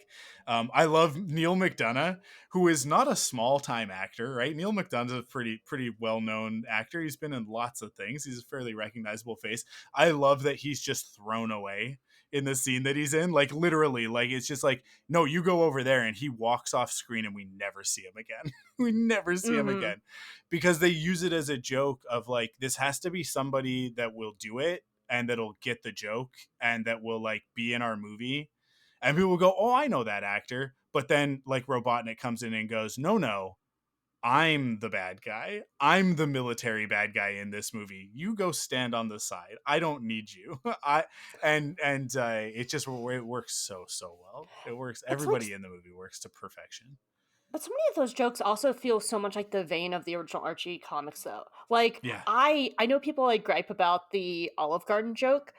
I love Neil McDonough, who is not a small time actor, right? Neil McDonough's a pretty well known actor. He's been in lots of things. He's a fairly recognizable face. I love that he's just thrown away in the scene that he's in. Like, literally, like, it's just like, no, you go over there, and he walks off screen and we never see him again. We never see him again, because they use it as a joke of like, this has to be somebody that will do it and that'll get the joke and that will like be in our movie, and people will go, oh, I know that actor. But then like Robotnik comes in and goes, no, I'm the bad guy. I'm the military bad guy in this movie. You go stand on the side. I don't need you. It works so well. It works. It's like, Everybody in the movie works to perfection. but so many of those jokes also feel so much like the vein of the original Archie comics, though. Like, Yeah. I know people like gripe about the Olive Garden joke.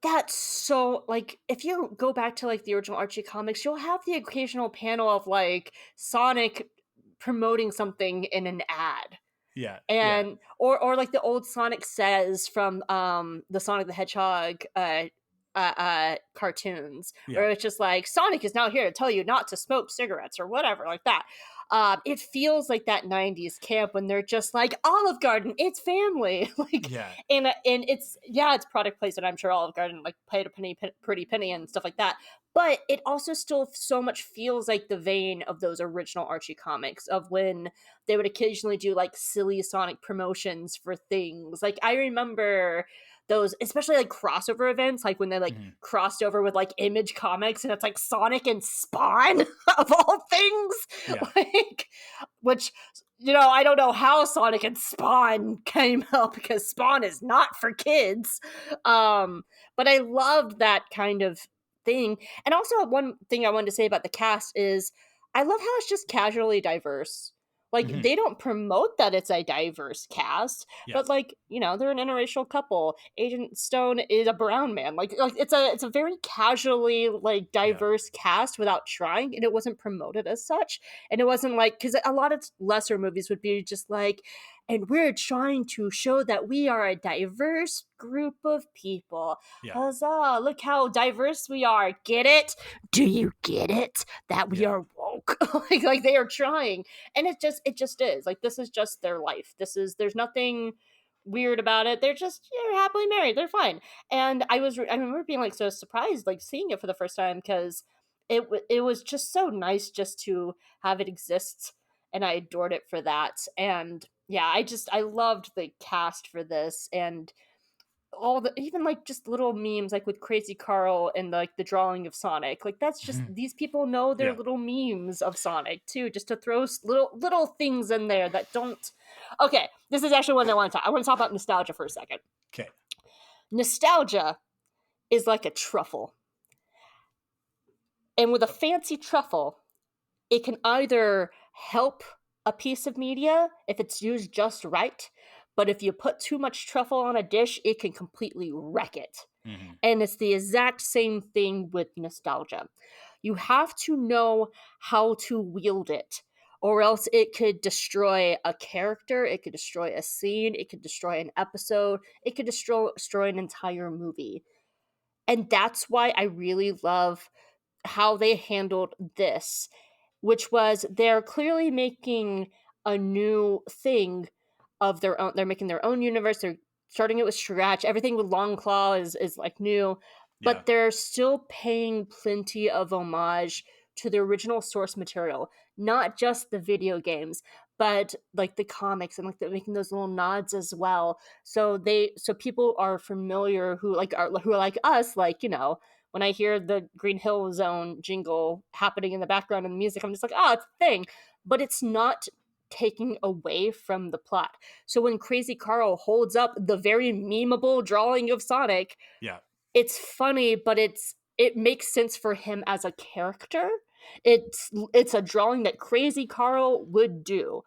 That's so, like, if you go back to like the original Archie comics, you'll have the occasional panel of like Sonic promoting something in an ad. Yeah. Yeah. And or like the old Sonic Says from the Sonic the Hedgehog cartoons, Yeah. where it's just like, Sonic is now here to tell you not to smoke cigarettes or whatever like that. It feels like that 90s camp when they're just like, Olive Garden, it's family. Like, Yeah. and it's product placement. I'm sure Olive Garden like paid a pretty penny and stuff like that, but it also still so much feels like the vein of those original Archie comics, of when they would occasionally do like silly Sonic promotions for things. Like, I remember those, especially like crossover events, like when they like crossed over with like Image Comics, and it's like Sonic and Spawn of all things. Yeah. Like, which, I don't know how Sonic and Spawn came up, because Spawn is not for kids. But I loved that kind of thing. And also, one thing I wanted to say about the cast is, I love how it's just casually diverse. Like, they don't promote that it's a diverse cast, Yeah. but like, they're an interracial couple. Agent Stone is a brown man. Like it's a very casually like diverse cast without trying, and it wasn't promoted as such. And it wasn't like, because a lot of lesser movies would be just like, and we're trying to show that we are a diverse group of people. Yeah. Huzzah, look how diverse we are. Get it? Do you get it? That we are woke. like they are trying. And it just is. Like, this is just their life. There's nothing weird about it. They're happily married. They're fine. And I remember being like so surprised, like seeing it for the first time, because it was just so nice just to have it exist, and I adored it for that. And yeah, I loved the cast for this, and all the, even like just little memes like with Crazy Carl and like the drawing of Sonic. Like, that's just, these people know their little memes of Sonic too, just to throw little things in there that don't. Okay, this is actually what I want to talk about nostalgia for a second. Okay. Nostalgia is like a truffle. And with a fancy truffle, it can either help a piece of media if it's used just right, but if you put too much truffle on a dish, it can completely wreck it. Hmm. And it's the exact same thing with nostalgia. You have to know how to wield it, or else it could destroy a character, it could destroy a scene, it could destroy an episode, it could destroy an entire movie. And that's why I really love how they handled this, which was they're clearly making a new thing of their own. They're making their own universe. They're starting it with scratch. Everything with Longclaw is like new, Yeah. but they're still paying plenty of homage to the original source material, not just the video games, but like the comics, and like they're making those little nods as well. So people are familiar who are like us, like, when I hear the Green Hill Zone jingle happening in the background of the music, I'm just like, oh, it's a thing. But it's not taking away from the plot. So when Crazy Carl holds up the very memeable drawing of Sonic, Yeah. it's funny, but it makes sense for him as a character. It's a drawing that Crazy Carl would do,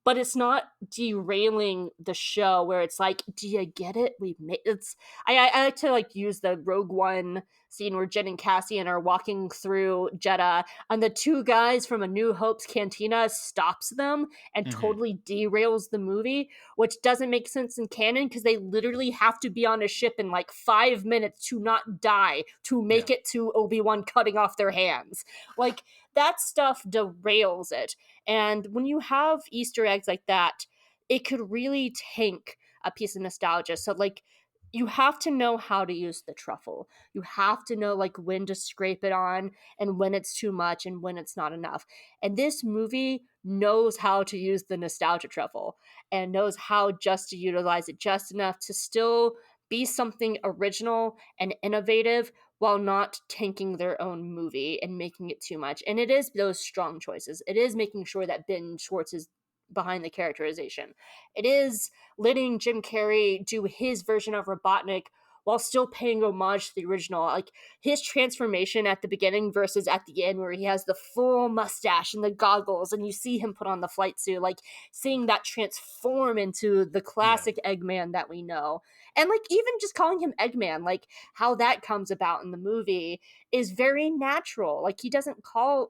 but it's not derailing the show where it's like, do you get it? We made it's. I like to like use the Rogue One scene where Jen and Cassian are walking through Jeddah, and the two guys from A New Hope's cantina stops them and Hmm. totally derails the movie, which doesn't make sense in canon because they literally have to be on a ship in like 5 minutes to not die to Yeah. make it to Obi-Wan cutting off their hands. Like, that stuff derails it. And when you have Easter eggs like that, it could really tank a piece of nostalgia. So, like, you have to know how to use the truffle. You have to know, like, when to scrape it on and when it's too much and when it's not enough. And this movie knows how to use the nostalgia truffle and knows how just to utilize it just enough to still be something original and innovative while not tanking their own movie and making it too much. And it is those strong choices. It is making sure that Ben Schwartz is behind the characterization. It is letting Jim Carrey do his version of Robotnik while still paying homage to the original. Like, his transformation at the beginning versus at the end, where he has the full mustache and the goggles, and you see him put on the flight suit, like seeing that transform into the Yeah. classic Eggman that we know. And like, even just calling him Eggman, like how that comes about in the movie is very natural. Like,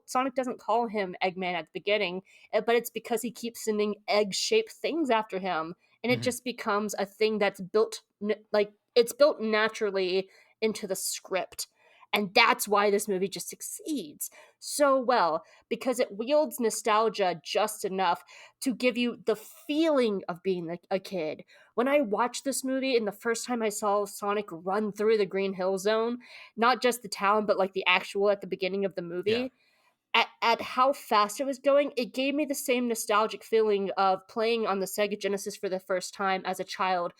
Sonic doesn't call him Eggman at the beginning, but it's because he keeps sending egg-shaped things after him, and it Hmm. just becomes a thing that's like, it's built naturally into the script. And that's why this movie just succeeds so well, because it wields nostalgia just enough to give you the feeling of being a kid. When I watched this movie and the first time I saw Sonic run through the Green Hill Zone, not just the town, but like the actual at the beginning of the Yeah. movie, at how fast it was going, it gave me the same nostalgic feeling of playing on the Sega Genesis for the first time as a child.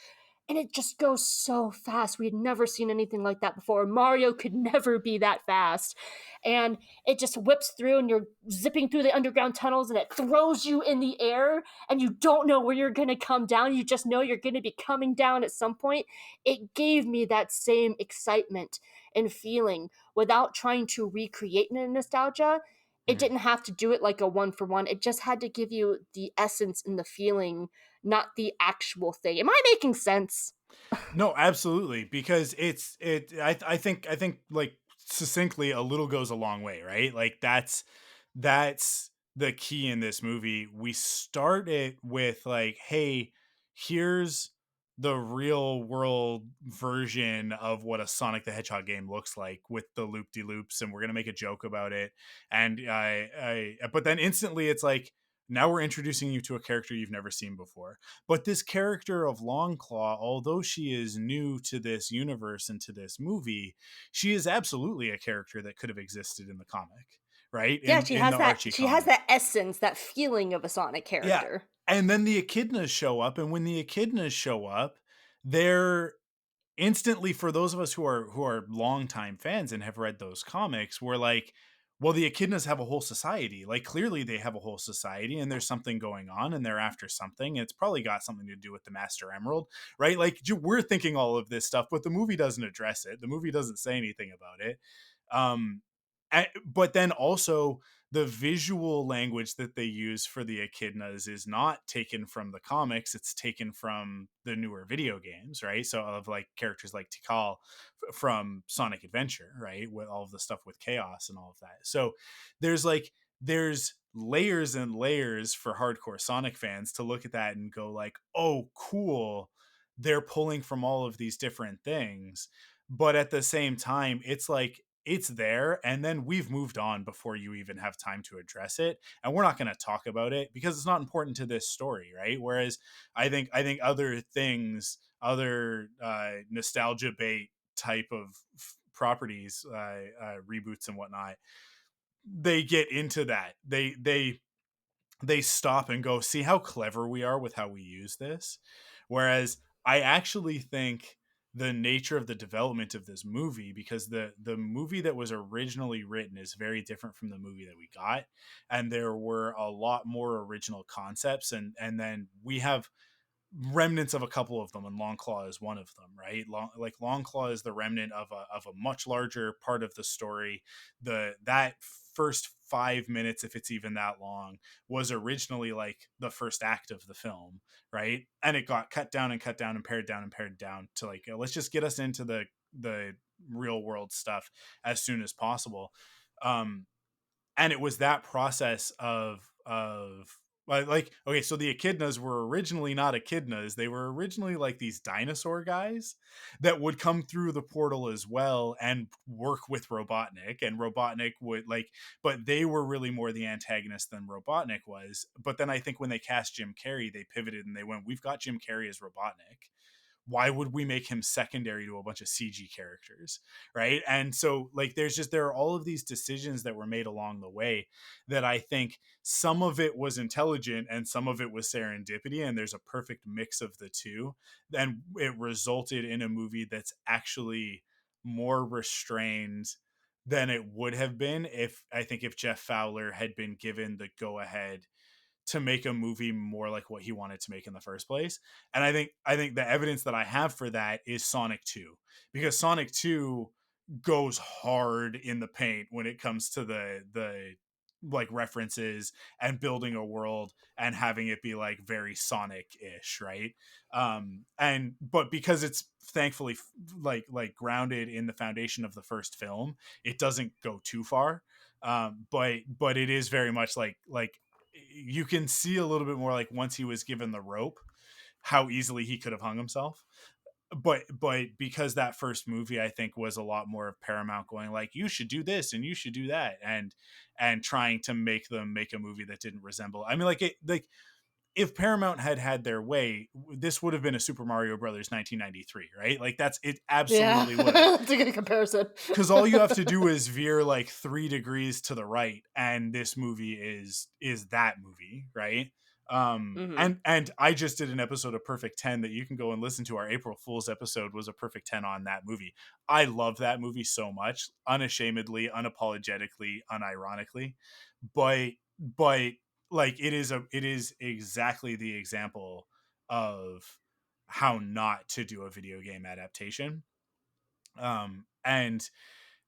And it just goes so fast. We had never seen anything like that before. Mario could never be that fast. And it just whips through, and you're zipping through the underground tunnels, and it throws you in the air, and you don't know where you're going to come down. You just know you're going to be coming down at some point. It gave me that same excitement and feeling without trying to recreate the nostalgia. It Hmm. didn't have to do it like a one for one. It just had to give you the essence and the feeling, not the actual thing. Am I making sense? No, absolutely, because I think like succinctly, a little goes a long way, right? Like that's the key in this movie. We start it with like, hey, here's the real world version of what a Sonic the Hedgehog game looks like with the loop de loops, and we're gonna make a joke about it. And but then instantly it's like, now we're introducing you to a character you've never seen before. But this character of Longclaw, although she is new to this universe and to this movie, she is absolutely a character that could have existed in the comic, right? Yeah, In the Archie she has comic. that essence, that feeling of a Sonic Yeah. character. And then the echidnas show up, and when the echidnas show up, they're instantly, for those of us who are longtime fans and have read those comics, we're like, well, the echidnas have a whole society. Like, clearly they have a whole society, and there's something going on, and they're after something. It's probably got something to do with the Master Emerald, right? Like, we're thinking all of this stuff, but the movie doesn't address it. The movie doesn't say anything about it. Um, but then also the visual language that they use for the echidnas is not taken from the comics, it's taken from the newer video games, right? So of like characters like Tikal from Sonic Adventure, right, with all of the stuff with chaos and all of that. So there's like there's layers and layers for hardcore Sonic fans to look at that and go like, oh cool, they're pulling from all of these different things. But at the same time, it's like it's there, and then we've moved on before you even have time to address it, and we're not going to talk about it because it's not important to this story, right? Whereas I think other things, other nostalgia bait type of properties, reboots and whatnot, they get into that. They stop and go, see how clever we are with how we use this. Whereas I actually think the nature of the development of this movie, because the movie that was originally written is very different from the movie that we got, and there were a lot more original concepts, and then we have remnants of a couple of them, and Longclaw is one of them, right? Longclaw is the remnant of a much larger part of the story. That first 5 minutes, if it's even that long, was originally like the first act of the film, right? And it got cut down and cut down and pared down to like, let's just get us into the real world stuff as soon as possible. And it was that process of like okay, so the echidnas were originally not echidnas, they were originally like these dinosaur guys that would come through the portal as well and work with Robotnik, and Robotnik would like, but they were really more the antagonist than Robotnik was. But then I think when they cast Jim Carrey, they pivoted and they went, we've got Jim Carrey as Robotnik, why would we make him secondary to a bunch of CG characters, right? And so like there are all of these decisions that were made along the way that I think some of it was intelligent and some of it was serendipity, and there's a perfect mix of the two, and it resulted in a movie that's actually more restrained than it would have been if Jeff Fowler had been given the go ahead to make a movie more like what he wanted to make in the first place. And I think the evidence that I have for that is Sonic 2, because Sonic 2 goes hard in the paint when it comes to the like references and building a world and having it be like very Sonic-ish, right? And but because it's thankfully like grounded in the foundation of the first film, it doesn't go too far. But it is very much like you can see a little bit more like once he was given the rope, how easily he could have hung himself. But because that first movie I think was a lot more of Paramount going like, you should do this and you should do that, and trying to make them make a movie that didn't resemble, I mean, like if Paramount had had their way, this would have been a Super Mario Brothers 1993, right? Like that's it, Yeah, absolutely would have. that's a good comparison. Because all you have to do is veer like 3 degrees to the right, and this movie is that movie, right? Hmm. And I just did an episode of Perfect 10 that you can go and listen to. Our April Fool's episode was a Perfect 10 on that movie. I love that movie so much, unashamedly, unapologetically, unironically. But like it is exactly the example of how not to do a video game adaptation. And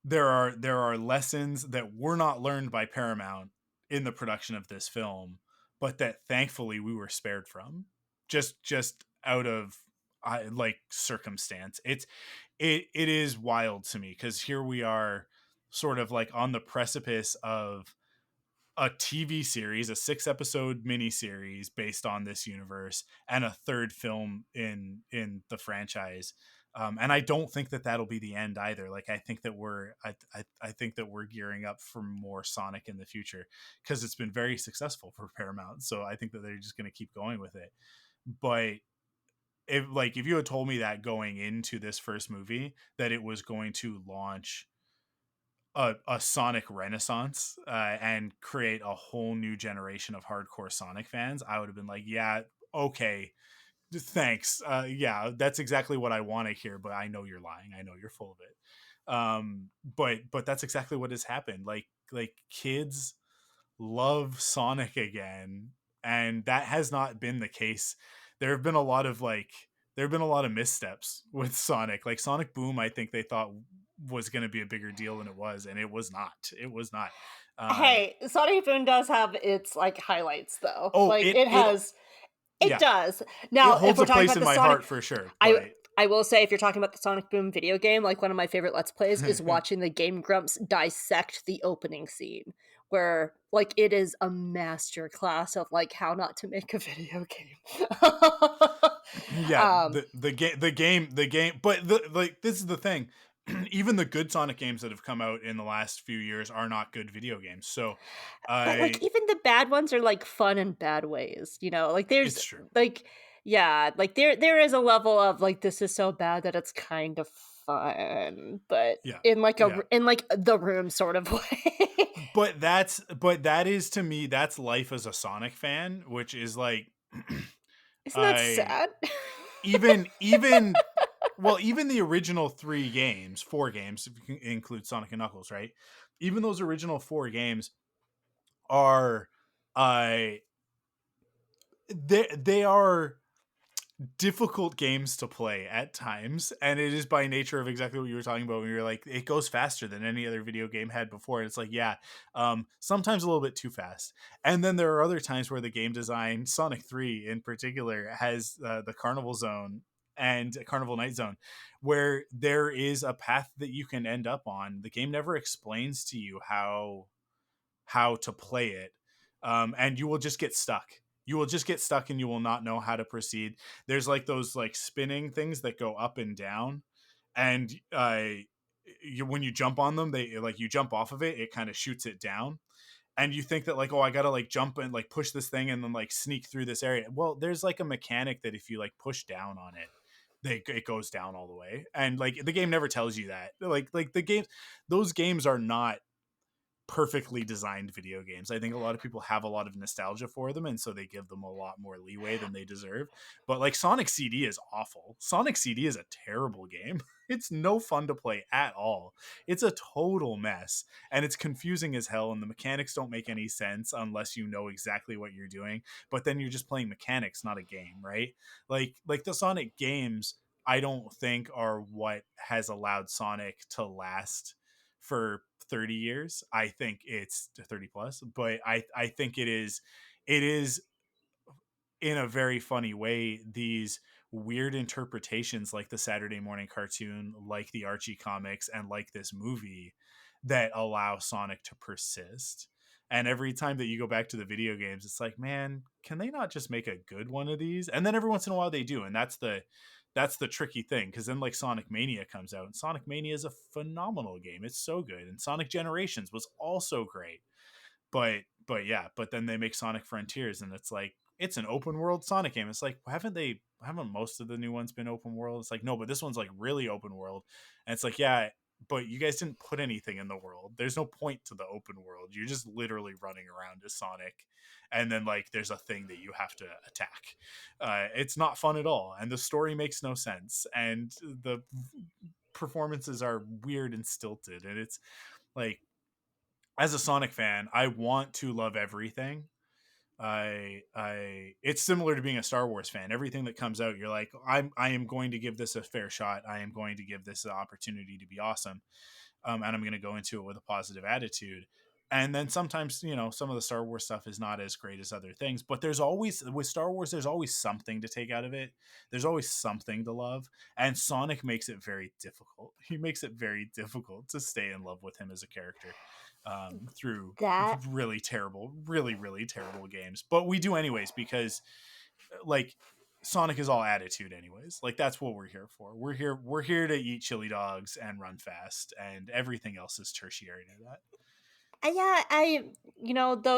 there are lessons that were not learned by Paramount in the production of this film, but that thankfully we were spared from, just out of like circumstance. It is wild to me because here we are, sort of like on the precipice of a TV series, a 6 episode miniseries based on this universe, and a third film in the franchise. And I don't think that that'll be the end either. Like I think that I think that we're gearing up for more Sonic in the future because it's been very successful for Paramount. So I think that they're just going to keep going with it. But if you had told me that going into this first movie that it was going to launch a Sonic renaissance, and create a whole new generation of hardcore Sonic fans, I would have been like, yeah, okay, thanks. Yeah, that's exactly what I want to hear, but I know you're lying. I know you're full of it. But that's exactly what has happened. Like kids love Sonic again, and that has not been the case. There have been a lot of missteps with Sonic. Like Sonic Boom, I think they thought was going to be a bigger deal than it was, and it was not. It was not. Hey, Sonic Boom does have its like highlights though. Oh, Like it yeah, does. it Now, if holds we're a talking place about in the my Sonic, heart for sure. I But I will say if you're talking about the Sonic Boom video game, like one of my favorite Let's Plays is watching the Game Grumps dissect the opening scene, where like it is a master class of like how not to make a video game. yeah, um, the game. But like this is the thing. Even the good Sonic games that have come out in the last few years are not good video games. So, but like I even the bad ones are like fun in bad ways, you know? Like there's it's true. like yeah, like there is a level of like this is so bad that it's kind of fun, but Yeah, in like yeah. in like the room sort of way. But that is to me that's life as a Sonic fan, which is like Isn't that I sad? even well, even the original 4 games, if you can include Sonic and Knuckles, right? Even those original 4 games are uh they are difficult games to play at times, and it is by nature of exactly what you were talking about when you were like it goes faster than any other video game had before, and it's like yeah, sometimes a little bit too fast. And then there are other times where the game design, Sonic 3 in particular, has the carnival zone and carnival night zone, where there is a path that you can end up on. The game never explains to you how to play it, and you will just get stuck. You will just get stuck and you will not know how to proceed. There's like those like spinning things that go up and down, and when you jump on them, they like you jump off of it, it kind of shoots it down, and you think that like, oh, I gotta like jump and like push this thing and then like sneak through this area. Well, there's like a mechanic that if you like push down on it, it goes down all the way, and like the game never tells you that. Like the games, those games are not perfectly designed video games. I think a lot of people have a lot of nostalgia for them, and so they give them a lot more leeway than they deserve. But like Sonic CD is awful. Sonic CD is a terrible game. It's no fun to play at all. It's a total mess, and it's confusing as hell, and the mechanics don't make any sense unless you know exactly what you're doing. But then you're just playing mechanics, not a game, right? Like the Sonic games, I don't think are what has allowed Sonic to last for 30 years. I think it's 30 plus, but I think it is in a very funny way these weird interpretations like the Saturday morning cartoon, like the Archie comics, and like this movie that allow Sonic to persist. And every time that you go back to the video games, it's like, man, can they not just make a good one of these? And then every once in a while they do, and that's the tricky thing, because then like Sonic Mania comes out, and Sonic Mania is a phenomenal game. It's so good, and Sonic Generations was also great. But yeah, but then they make Sonic Frontiers, and it's like it's an open world Sonic game. It's like haven't most of the new ones been open world? It's like no, but this one's like really open world, and it's like yeah, but you guys didn't put anything in the world. There's no point to the open world. You're just literally running around as Sonic, and then like there's a thing that you have to attack. It's not fun at all, and the story makes no sense, and the performances are weird and stilted, and it's like as a Sonic fan, I want to love everything. It's similar to being a Star Wars fan. Everything that comes out, you're like, I am going to give this a fair shot. I am going to give this an opportunity to be awesome. And I'm going to go into it with a positive attitude. And then sometimes, some of the Star Wars stuff is not as great as other things, but there's always, with Star Wars, there's always something to take out of it. There's always something to love. And Sonic makes it very difficult. He makes it very difficult to stay in love with him as a character, through That really terrible, really, really terrible games. But we do anyways, because like Sonic is all attitude anyways. Like that's what we're here for. We're here to eat chili dogs and run fast, and everything else is tertiary to that. yeah,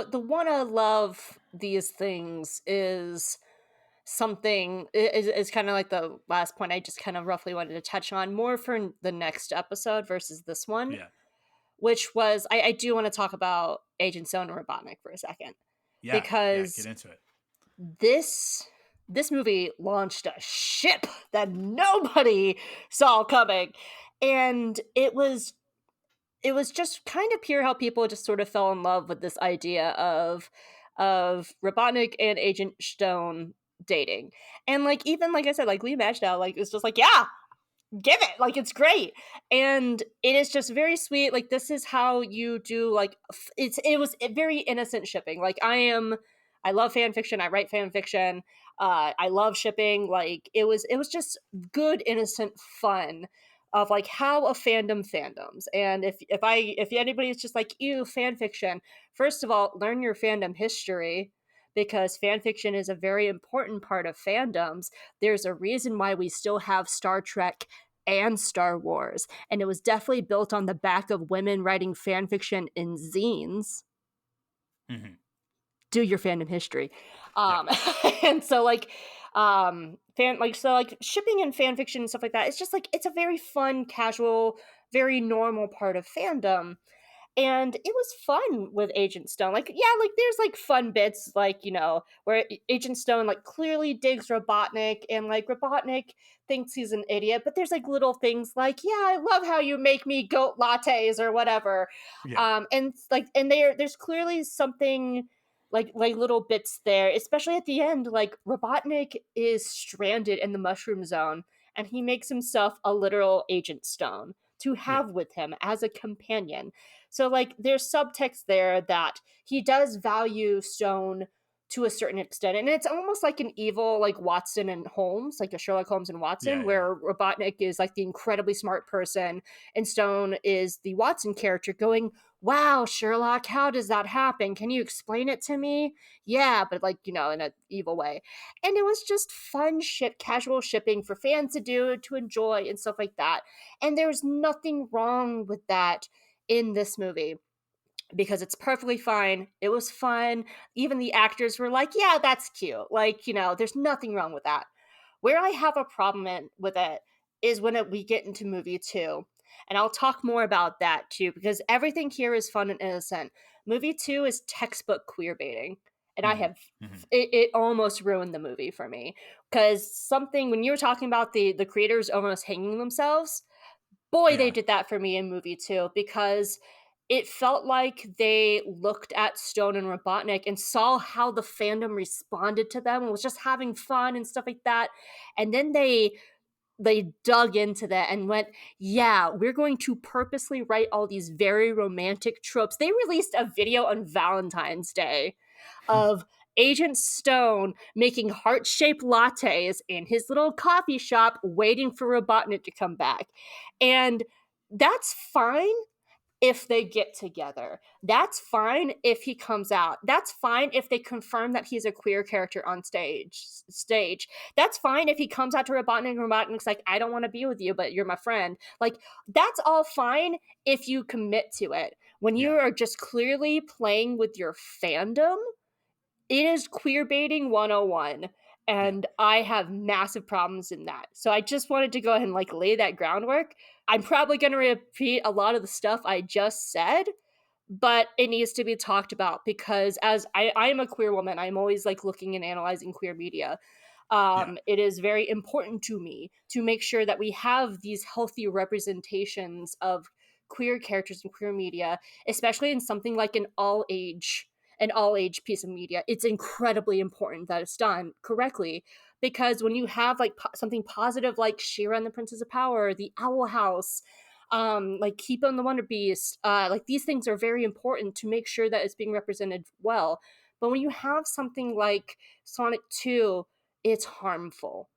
the wanna love these things is something is kind of like the last point I just kind of roughly wanted to touch on more for the next episode versus this one, Yeah. which was I do want to talk about Agent Zone and Robotnik for a second Yeah. Yeah. Get because into it. this this movie launched a ship that nobody saw coming, and it was just kind of pure how people just sort of fell in love with this idea of Robotnik and Agent Stone dating. And like even like I said, like Lee Matchdow, like it's just like, yeah, give it, like, it's great. And it is just very sweet. Like, this is how you do, like, it was very innocent shipping. Like, I love fan fiction, I write fan fiction, I love shipping. Like, it was just good innocent fun of like how a fandoms. And if anybody's just like, ew, fan fiction, first of all, learn your fandom history, because fan fiction is a very important part of fandoms. There's a reason why we still have Star Trek and Star Wars, and it was definitely built on the back of women writing fan fiction in zines. Mhm. Do your fandom history. Yeah. And so like shipping and fan fiction and stuff like that, it's just like it's a very fun, casual, very normal part of fandom. And it was fun with Agent Stone. Like, yeah, like there's like fun bits, like, where Agent Stone like clearly digs Robotnik, and like Robotnik thinks he's an idiot, but there's like little things like, yeah, I love how you make me goat lattes or whatever. Yeah. There's clearly something like little bits there, especially at the end. Like, Robotnik is stranded in the mushroom zone, and he makes himself a literal Agent Stone to Yeah. have with him as a companion. So like there's subtext there that he does value Stone to a certain extent. And it's almost like an evil like Watson and Holmes, like a Sherlock Holmes and Watson, Yeah. Yeah. where Robotnik is like the incredibly smart person and Stone is the Watson character going, wow, Sherlock, how does that happen? Can you explain it to me? Yeah, but like, in an evil way. And it was just fun shit, casual shipping for fans to do, to enjoy and stuff like that. And there was nothing wrong with that in this movie, because it's perfectly fine. It was fun. Even the actors were like, yeah, that's cute. Like, there's nothing wrong with that. Where I have a problem with it is when we get into movie two. And I'll talk more about that too, because everything here is fun and innocent. Movie two is textbook queer baiting. And I Mhm. have, Mhm. it almost ruined the movie for me. Because something, when you were talking about the creators almost hanging themselves, boy, they Yeah. did that for me in movie two, because it felt like they looked at Stone and Robotnik and saw how the fandom responded to them and was just having fun and stuff like that. And then they dug into that and went, yeah, we're going to purposely write all these very romantic tropes. They released a video on Valentine's Day of Agent Stone making heart-shaped lattes in his little coffee shop waiting for Robotnik to come back. And that's fine if they get together. That's fine if he comes out. That's fine if they confirm that he's a queer character on stage. That's fine if he comes out to Robotnik and Robotnik's like, I don't want to be with you, but you're my friend. Like, that's all fine if you commit to it. When you Yeah. are just clearly playing with your fandom, it is queer baiting 101, Yeah. and I have massive problems in that. So I just wanted to go ahead and like lay that groundwork. I'm probably going to repeat a lot of the stuff I just said, but it needs to be talked about, because as I am a queer woman, I'm always like looking and analyzing queer media. Yeah. It is very important to me to make sure that we have these healthy representations of queer characters in queer media, especially in something like an all age piece of media. It's incredibly important that it's done correctly, because when you have like something positive like She-Ra and the Princess of Power, the Owl House, like Keep on the Wonder Beast, like these things are very important to make sure that it's being represented well. But when you have something like Sonic 2, it's harmful.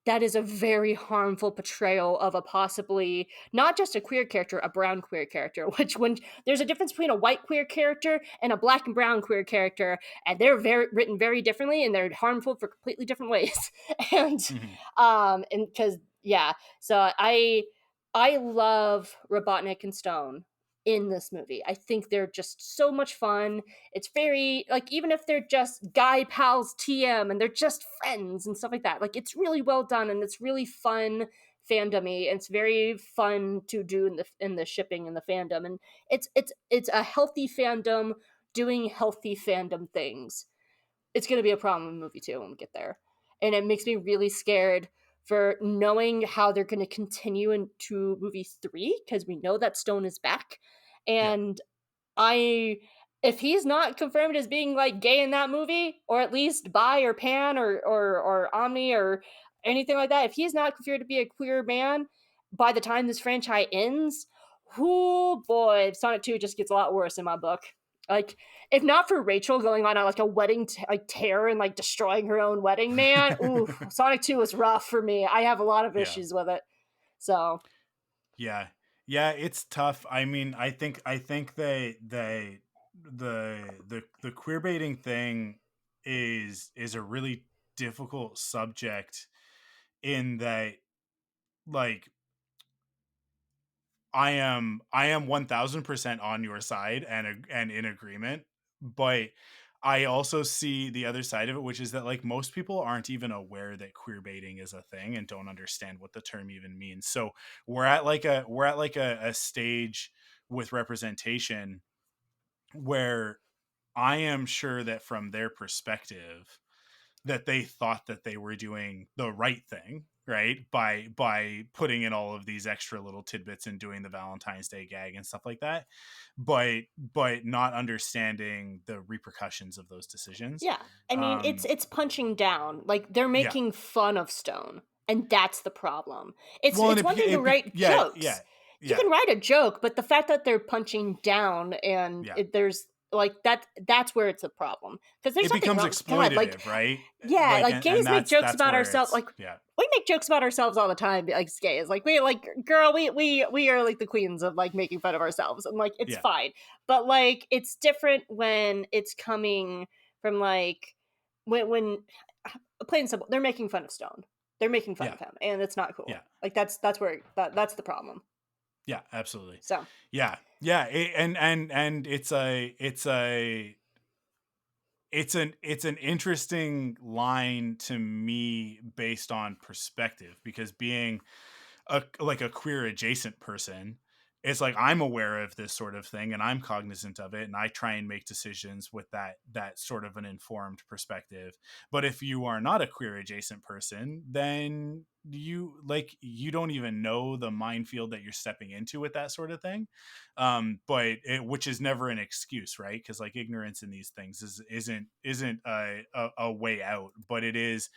That is a very harmful portrayal of a possibly not just a queer character, a brown queer character, which, when there's a difference between a white queer character and a black and brown queer character, and they're very written very differently, and they're harmful for completely different ways. and Mhm. and because yeah, so I love Robotnik and Stone in this movie. I think they're just so much fun. It's very like, even if they're just guy pals TM and they're just friends and stuff like that, like it's really well done and it's really fun fandomy, and it's very fun to do in the shipping and the fandom, and it's a healthy fandom doing healthy fandom things. It's going to be a problem in movie two when we get there. And it makes me really scared for knowing how they're going to continue into movie three, because we know that Stone is back. Yeah. And I, if he's not confirmed as being like gay in that movie, or at least bi or pan or omni or anything like that, if he's not confirmed to be a queer man, by the time this franchise ends, oh boy, Sonic 2 just gets a lot worse in my book. Like, if not for Rachel going on like a wedding tear and like destroying her own wedding, man, ooh, Sonic 2 was rough for me. I have a lot of Yeah. issues with it. So Yeah. Yeah, it's tough. I mean, I think the queer baiting thing is a really difficult subject, in that, like, I am 1000% on your side and in agreement, but I also see the other side of it, which is that, like, most people aren't even aware that queer baiting is a thing and don't understand what the term even means. So we're at like a stage with representation where I am sure that from their perspective, that they thought that they were doing the right thing, right, by putting in all of these extra little tidbits and doing the Valentine's Day gag and stuff like that, but not understanding the repercussions of those decisions. yeah, I mean, um it's punching down. Like, they're yeah. making fun of Stone, and that's the problem. It's Well, and it's one thing to write yeah, yeah, jokes. You yeah, can write a joke, but the fact that they're punching down and yeah, there's like that's where it's a problem. Because there's it nothing becomes wrong. God, like exploitative, right? yeah, Like, like and gays make jokes that's about where ourselves. it's, Like yeah, we make jokes about ourselves all the time. Like gays, like we like girl, we are like the queens of like making fun of ourselves, and like it's yeah, fine. But like it's different when it's coming from like when plain and simple, they're making fun of Stone. They're making fun yeah, of him, and it's not cool. yeah, Like that's where that's the problem. yeah, absolutely. So Yeah, yeah, and it's an interesting line to me based on perspective, because being a queer adjacent person, it's like I'm aware of this sort of thing and I'm cognizant of it, and I try and make decisions with that sort of an informed perspective. But if you are not a queer adjacent person, then you don't even know the minefield that you're stepping into with that sort of thing. But which is never an excuse, right? Because, like, ignorance in these things isn't a way out, but it is,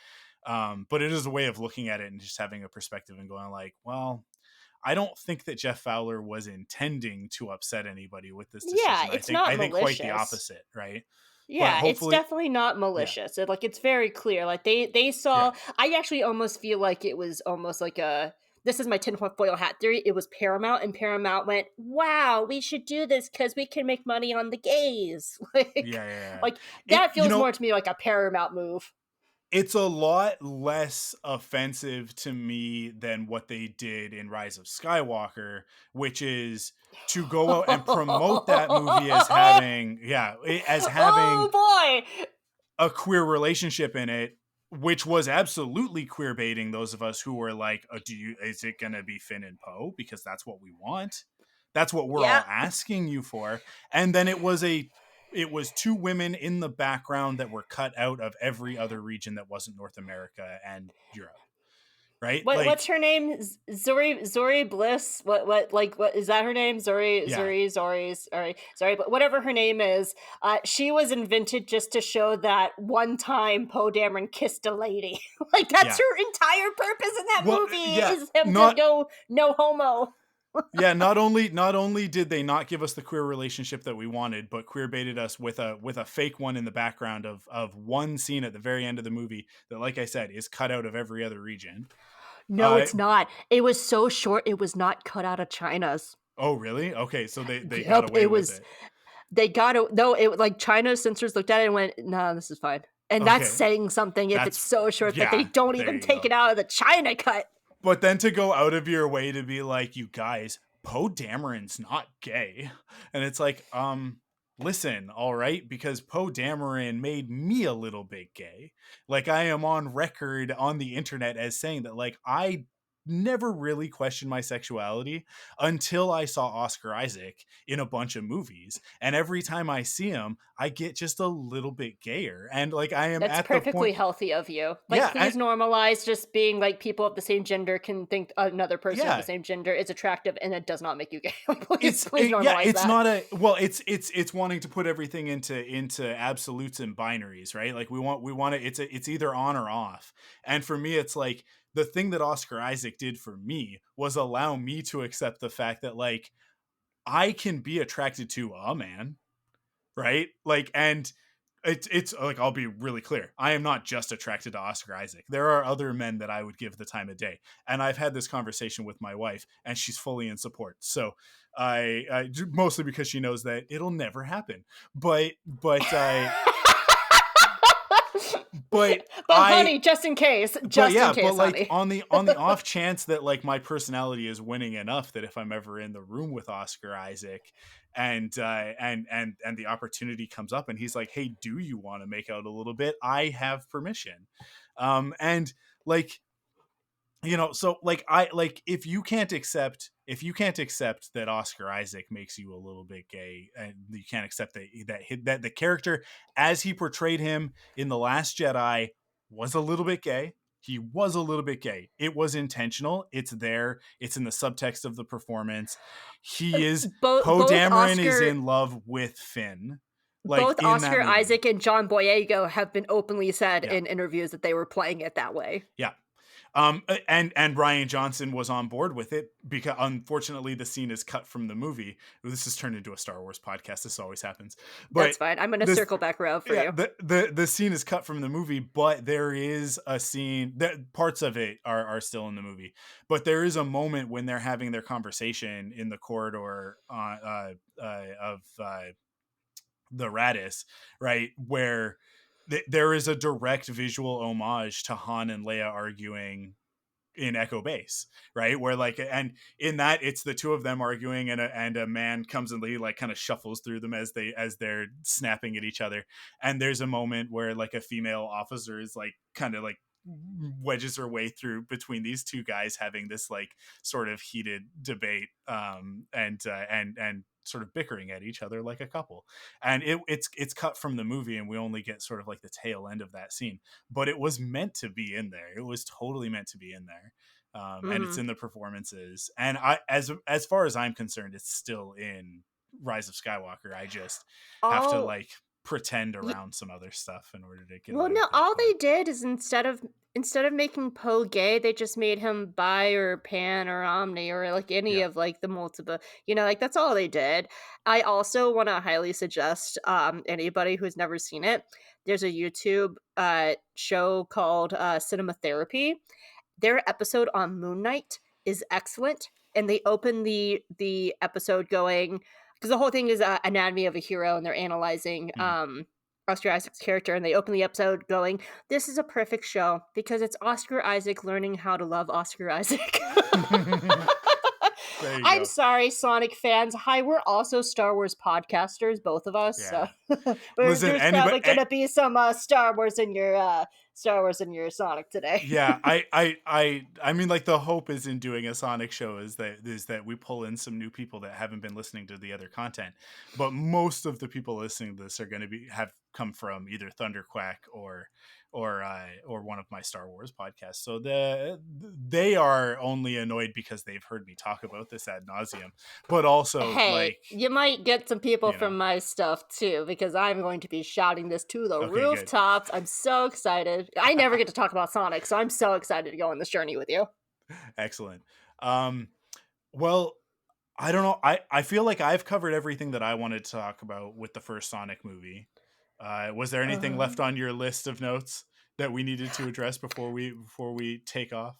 but it is a way of looking at it and just having a perspective and going like, well, I don't think that Jeff Fowler was intending to upset anybody with this yeah, decision. I it's think not I think quite the malicious. opposite, right? But Yeah, it's hopefully, definitely not yeah, malicious. Like it's very clear. Like they yeah, saw. I actually almost feel like it was almost like a. This is my tinfoil hat theory. It was Paramount, and Paramount went, "Wow, we should do this because we can make money on the gays." yeah, yeah, yeah. Like It, that feels more to me like a Paramount move. it's a lot less offensive to me than what they did in Rise of Skywalker, which is to go out and promote that movie as having, yeah, as having Oh boy! a queer relationship in it, which was absolutely queer baiting those of us who were like, is it gonna be Finn and Poe? Because that's what we want. That's what we're Yeah. all asking you for. And then it was two women in the background that were cut out of every other region that wasn't North America and Europe. Right? What's Like, her name? Zori Bliss. What is that her name? yeah, Sorry, but whatever her name is, she was invented just to show that one time Poe Dameron kissed a lady. Like that's yeah. her entire purpose in that Well, movie yeah, is him to not go no homo. yeah, not only did they not give us the queer relationship that we wanted, but queer baited us with a fake one in the background of one scene at the very end of the movie that, like I said, is cut out of every other region. No, Uh it's not. It was so short. It was not cut out of China's. oh, really? Okay, so they got Yep, away it with was. it. They got it. No, it like China's censors looked at it and went, "No, this is fine." And that's Okay. saying something if it's That's so short that they yeah, don't there even you take go. it out of the China cut. But then to go out of your way to be like, you guys, Poe Dameron's not gay. And it's like, listen, all right, because Poe Dameron made me a little bit gay. Like, I am on record on the internet as saying that, like, I never really questioned my sexuality until I saw Oscar Isaac in a bunch of movies. And every time I see him, I get just a little bit gayer. And, like, I am That's at the perfectly point. healthy of you. Like, Yeah, please normalize just being like people of the same gender can think another person of the yeah. same gender is attractive and it does not make you gay. Like, please, it's please yeah, normalize it's that. not a well, it's wanting to put everything into absolutes and binaries, right? Like, we want it's either on or off. And for me, it's like, the thing that Oscar Isaac did for me was allow me to accept the fact that like I can be attracted to a man, right? Like, and it's like, I'll be really clear, I am not just attracted to Oscar Isaac. There are other men that I would give the time of day, and I've had this conversation with my wife, and she's fully in support. So I mostly because she knows that it'll never happen, but but honey, just in case, but like honey. on the off chance that like my personality is winning enough that if I'm ever in the room with Oscar Isaac and the opportunity comes up and he's like, hey, do you want to make out a little bit, I have permission. And like, you know, so like if you can't accept that Oscar Isaac makes you a little bit gay, and you can't accept that the character as he portrayed him in The Last Jedi was a little bit gay. He was a little bit gay. It was intentional. It's there. It's in the subtext of the performance. He is Poe Dameron is in love with Finn. Like, both Oscar Isaac and John Boyega have been openly said in interviews that they were playing it that way. Yeah. And Rian Johnson was on board with it, because unfortunately the scene is cut from the movie. This has turned into a Star Wars podcast. This always happens. But that's fine. I'm going to circle back around for you. The scene is cut from the movie, but there is a scene that parts of it are still in the movie. But there is a moment when they're having their conversation in the corridor of the Radis, right, where there is a direct visual homage to Han and Leia arguing in Echo Base, right, where like, and in that it's the two of them arguing, and a man comes and he like kind of shuffles through them as they're snapping at each other, and there's a moment where like a female officer is like kind of like wedges her way through between these two guys having this like sort of heated debate, and sort of bickering at each other like a couple. And it's cut from the movie, and we only get sort of like the tail end of that scene, but it was meant to be in there. It was totally meant to be in there. And it's in the performances, and as far as I'm concerned, it's still in Rise of Skywalker. I just have to like pretend around some other stuff in order to get. Well, no, all they did is instead of making Poe gay, they just made him bi or pan or omni or like any of like the multiple, you know, like that's all they did. I also want to highly suggest anybody who's never seen it, there's a YouTube show called Cinema Therapy. Their episode on Moon Knight is excellent, and they open the episode going, because the whole thing is Anatomy of a Hero, and they're analyzing Oscar Isaac's character, and they open the episode going, this is a perfect show because it's Oscar Isaac learning how to love Oscar Isaac. I'm sorry, Sonic fans. Hi, we're also Star Wars podcasters, both of us. Yeah. So. But listen, there's probably going to be some Star Wars in your Sonic today. Yeah, I mean, like, the hope is in doing a Sonic show is that we pull in some new people that haven't been listening to the other content. But most of the people listening to this are going to have come from either ThunderQuack or one of my Star Wars podcasts. So they are only annoyed because they've heard me talk about this ad nauseum. But also, hey, like, you might get some people from my stuff too, because I'm going to be shouting this to the rooftops. Good. I'm so excited. I never get to talk about Sonic, so I'm so excited to go on this journey with you. Excellent. Well, I don't know. I feel like I've covered everything that I wanted to talk about with the first Sonic movie. Was there anything left on your list of notes that we needed to address before we take off?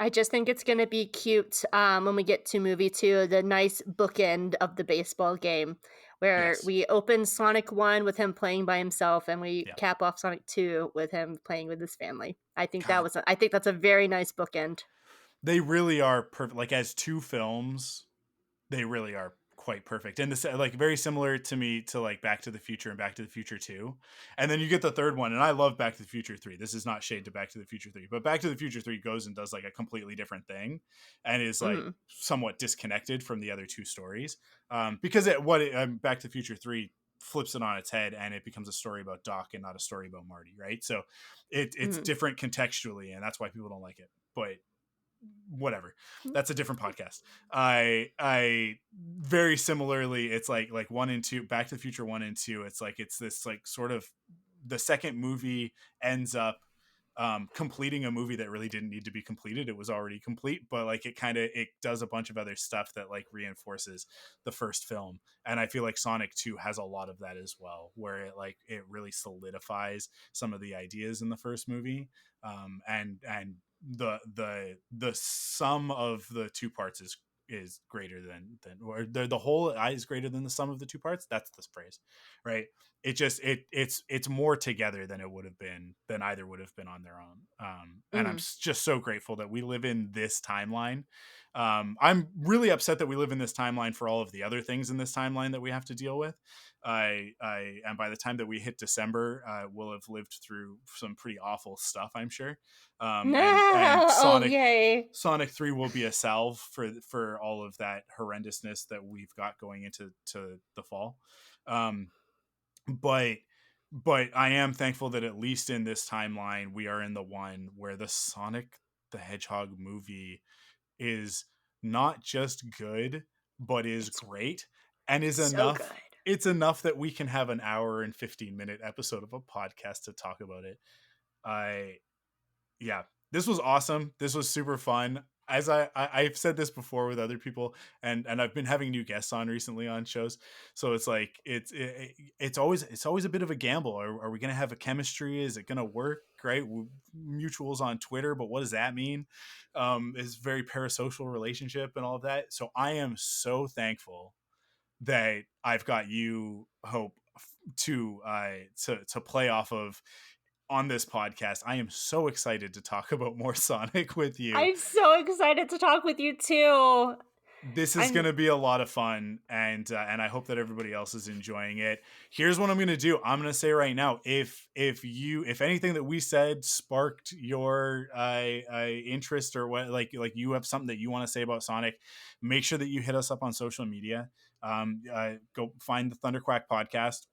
I just think it's going to be cute when we get to movie 2, the nice bookend of the baseball game, where we open Sonic 1 with him playing by himself, and we cap off Sonic 2 with him playing with his family. I think that's a very nice bookend. They really are perfect. Like, as two films, they really are quite perfect, and this, like, very similar to me to like Back to the Future and Back to the Future 2, and then you get the third one, and I love Back to the Future 3. This is not shade to Back to the Future 3, but Back to the Future 3 goes and does like a completely different thing, and is like somewhat disconnected from the other two stories, because Back to the Future 3 flips it on its head, and it becomes a story about Doc and not a story about Marty, right? So it's different contextually, and that's why people don't like it, but whatever, that's a different podcast. I very similarly, it's like 1 and 2, Back to the Future 1 and 2, it's this like sort of, the second movie ends up completing a movie that really didn't need to be completed. It was already complete, but like it does a bunch of other stuff that like reinforces the first film. And I feel like Sonic 2 has a lot of that as well, where it really solidifies some of the ideas in the first movie. And the sum of the two parts is greater than or the whole is greater than the sum of the two parts. That's the phrase, right? It's more together than it would have been, than either would have been on their own. And I'm just so grateful that we live in this timeline. I'm really upset that we live in this timeline for all of the other things in this timeline that we have to deal with. And by the time that we hit December, we'll have lived through some pretty awful stuff, I'm sure. And Oh, yay. Sonic 3 will be a salve for all of that horrendousness that we've got going into the fall. But I am thankful that at least in this timeline, we are in the one where the Sonic the Hedgehog movie is not just good, but is great, and is so enough. Good. It's enough that we can have an hour and 15-minute episode of a podcast to talk about it. Yeah, this was awesome. This was super fun. As I've said this before with other people, and I've been having new guests on recently on shows, so it's like it's always a bit of a gamble. Are we gonna have a chemistry? Is it gonna work? Right, mutuals on Twitter, but what does that mean? It's very parasocial relationship and all of that. So I am so thankful that I've got you, Hope, to play off of on this podcast. I am so excited to talk about more Sonic with you. I'm so excited to talk with you too. This is going to be a lot of fun, and I hope that everybody else is enjoying it. Here's what I'm going to do. I'm going to say right now, if anything that we said sparked your interest, or what, like you have something that you want to say about Sonic, make sure that you hit us up on social media. Go find the ThunderQuack podcast.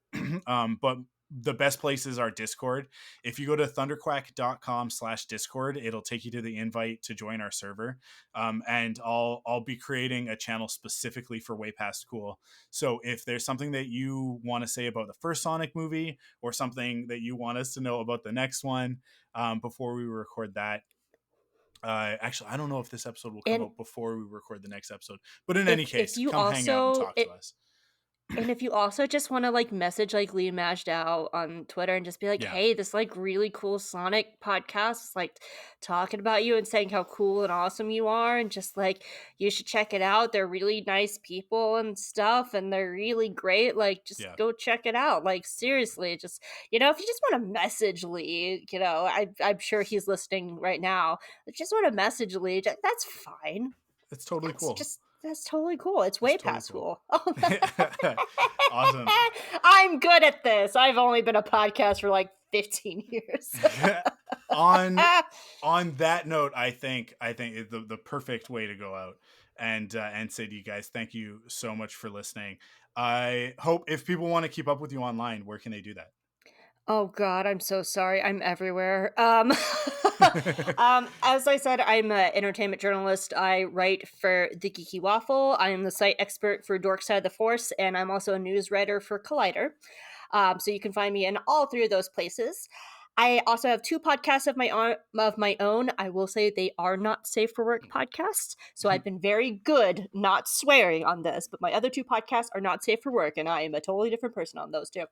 But the best place is our Discord. If you go to thunderquack.com/Discord, it'll take you to the invite to join our server. And I'll be creating a channel specifically for Way Past Cool. So if there's something that you want to say about the first Sonic movie, or something that you want us to know about the next one, before we record that, actually, I don't know if this episode will come out before we record the next episode, but in any case, come hang out and talk to us. And if you also just want to like message like Lee Mashed Out on Twitter and just be like, hey, this like really cool Sonic podcast is like talking about you and saying how cool and awesome you are, and just like you should check it out. They're really nice people and stuff, and they're really great. Like just go check it out. Like seriously, just if you just want to message Lee, I'm sure he's listening right now. Just want to message Lee. That's fine. It's totally cool. That's totally cool. It's way past cool. Awesome. I'm good at this. I've only been a podcast for like 15 years. On that note, I think the perfect way to go out and say to you guys, thank you so much for listening. I hope, if people want to keep up with you online, where can they do that? Oh God, I'm so sorry. I'm everywhere. As I said, I'm an entertainment journalist. I write for The Geeky Waffle. I am the site expert for Dork Side of the Force, and I'm also a news writer for Collider. So you can find me in all three of those places. I also have two podcasts of my own. I will say they are not safe for work podcasts. So I've been very good not swearing on this, but my other two podcasts are not safe for work, and I am a totally different person on those two.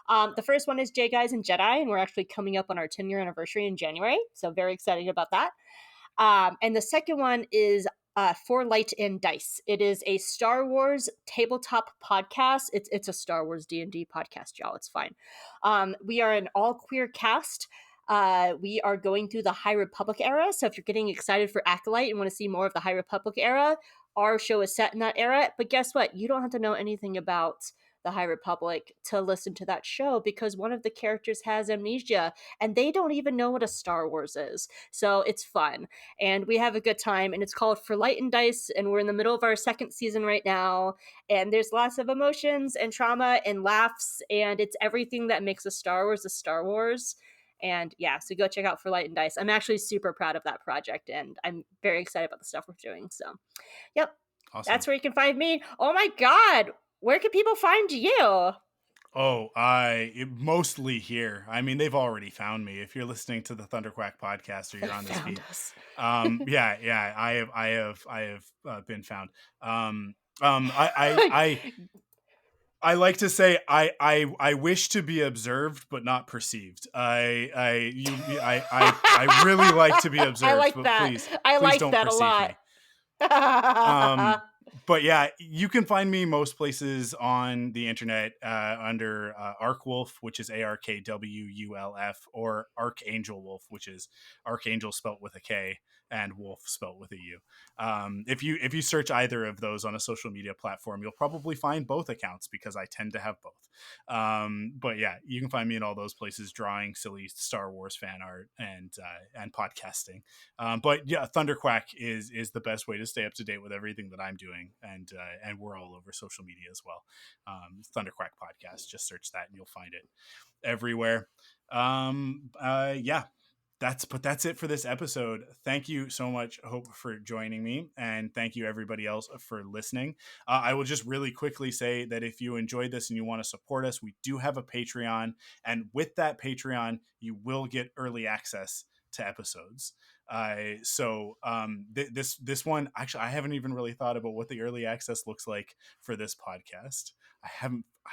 The first one is J Guys and Jedi, and we're actually coming up on our 10-year anniversary in January, so very excited about that. And the second one is For Light and Dice. It is a Star Wars tabletop podcast. It's a Star Wars D&D podcast, y'all. It's fine. We are an all-queer cast. We are going through the High Republic era, so if you're getting excited for Acolyte and want to see more of the High Republic era, our show is set in that era. But guess what? You don't have to know anything about the High Republic to listen to that show, because one of the characters has amnesia and they don't even know what a Star Wars is. So it's fun and we have a good time, and it's called For Light and Dice, and we're in the middle of our second season right now, and there's lots of emotions and trauma and laughs, and it's everything that makes a Star Wars. And yeah, so go check out For Light and Dice. I'm actually super proud of that project, and I'm very excited about the stuff we're doing. So yep. Awesome. That's where you can find me. Oh my God, where can people find you? Oh, mostly here. I mean, they've already found me. If you're listening to the ThunderQuack podcast or They you're on this found feed, us. yeah, I have been found. I like to say I wish to be observed but not perceived. I really like to be I observed, like but that. please I like don't that a perceive lot. me. But yeah, you can find me most places on the internet under Arkwolf, which is ARKWULF, or Archangel Wolf, which is Archangel spelt with a K and Wolf spelt with a U. If you search either of those on a social media platform, you'll probably find both accounts because I tend to have both. But yeah, you can find me in all those places, drawing silly Star Wars fan art and podcasting. But yeah, ThunderQuack is the best way to stay up to date with everything that I'm doing, and we're all over social media as well. ThunderQuack podcast, just search that and you'll find it everywhere. Yeah, that's it for this episode. Thank you so much, Hope, for joining me, and thank you everybody else for listening. I will just really quickly say that if you enjoyed this and you want to support us, we do have a Patreon, and with that Patreon, you will get early access to episodes. This one, actually, I haven't even really thought about what the early access looks like for this podcast. I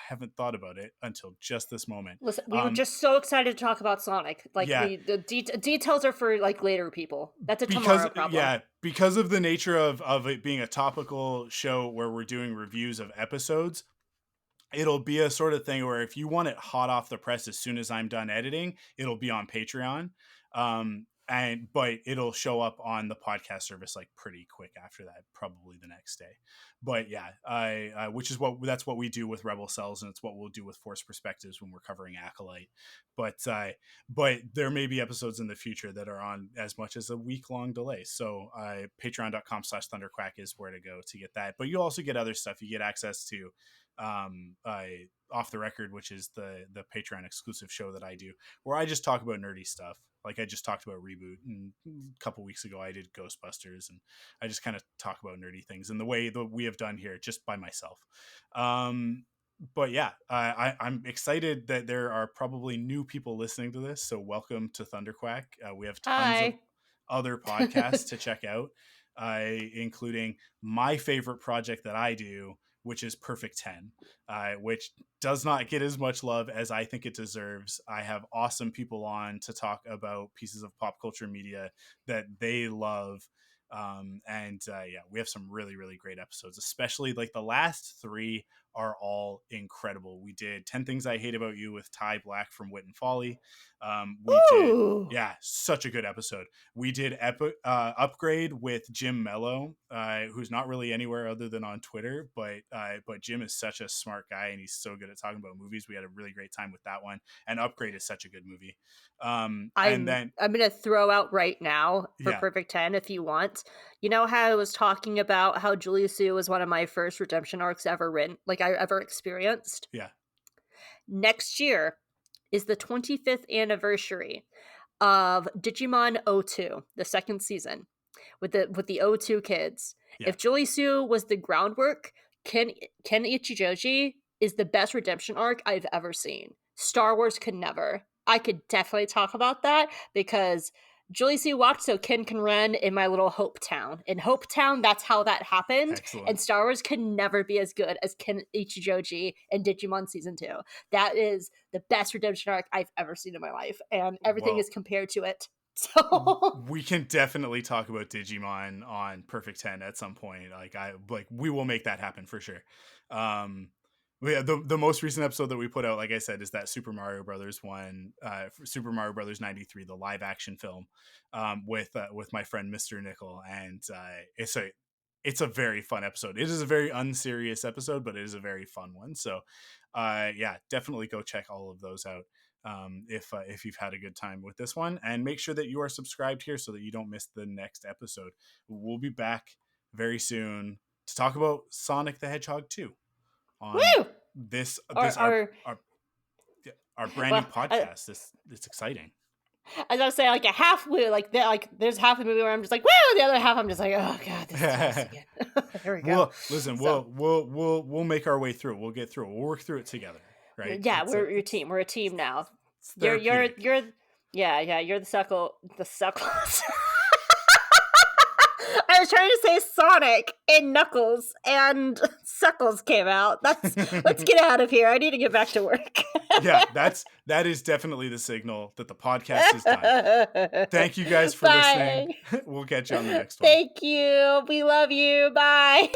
haven't thought about it until just this moment. Listen, we were just so excited to talk about Sonic. Like Yeah, details are for like later people. That's a tomorrow problem. because of the nature of it being a topical show where we're doing reviews of episodes, it'll be a sort of thing where if you want it hot off the press as soon as I'm done editing, it'll be on Patreon. But it'll show up on the podcast service like pretty quick after that, probably the next day. But yeah, that's what we do with Rebel Cells, and it's what we'll do with Force Perspectives when we're covering Acolyte. But there may be episodes in the future that are on as much as a week-long delay. So patreon.com/ThunderQuack is where to go to get that. But you also get other stuff. You get access to Off the Record, which is the Patreon exclusive show that I do, where I just talk about nerdy stuff. Like I just talked about Reboot, and a couple weeks ago I did Ghostbusters, and I just kind of talk about nerdy things in the way that we have done here, just by myself. But yeah, I'm excited that there are probably new people listening to this. So welcome to ThunderQuack. We have tons of Hi. other podcasts to check out, including my favorite project that I do, which is Perfect 10, which does not get as much love as I think it deserves. I have awesome people on to talk about pieces of pop culture media that they love. Yeah, we have some really, really great episodes, especially like the last 3 are all incredible. We did 10 Things I Hate About You with Ty Black from Wit and Folly. Yeah, such a good episode. We did Upgrade with Jim Mello, who's not really anywhere other than on Twitter, but Jim is such a smart guy and he's so good at talking about movies. We had a really great time with that one, and Upgrade is such a good movie. And then I'm gonna throw out right now for Perfect 10 if you want. You know how I was talking about how Julius Sue was one of my first redemption arcs ever written, like I ever experienced? Yeah. Next year is the 25th anniversary of Digimon 02, the second season, with the O2 kids. Yeah. If Julie Sue was the groundwork, Ken Ichijoji is the best redemption arc I've ever seen. Star Wars could never. I could definitely talk about that because Julie Sue walked so Ken can run in my little Hope Town. In Hope Town, that's how that happened. Excellent. And Star Wars could never be as good as Ken Ichijoji in Digimon Season 2. That is the best redemption arc I've ever seen in my life. And everything is compared to it. So we can definitely talk about Digimon on Perfect 10 at some point. We will make that happen for sure. The most recent episode that we put out, like I said, is that Super Mario Brothers one, Super Mario Brothers 93, the live action film, with my friend Mr. Nickel, and it's a very fun episode. It is a very unserious episode, but it is a very fun one. So, yeah, definitely go check all of those out. If you've had a good time with this one, and make sure that you are subscribed here so that you don't miss the next episode. We'll be back very soon to talk about Sonic the Hedgehog 2 on our brand new podcast. It's exciting. I was gonna say like there's half the movie where I'm just like, woo, the other half I'm just like, oh god, this is again. Here we go. Well, listen, we'll make our way through it. We'll get through it. We'll work through it together. right? Yeah, It's we're your team. We're a team now. it's You're therapeutic. you're the suckles. I was trying to say Sonic and Knuckles and Suckles came out. Let's get out of here. I need to get back to work. Yeah, that is definitely the signal that the podcast is done. Thank you guys for Bye. listening. We'll catch you on the next one. Thank you. We love you. Bye.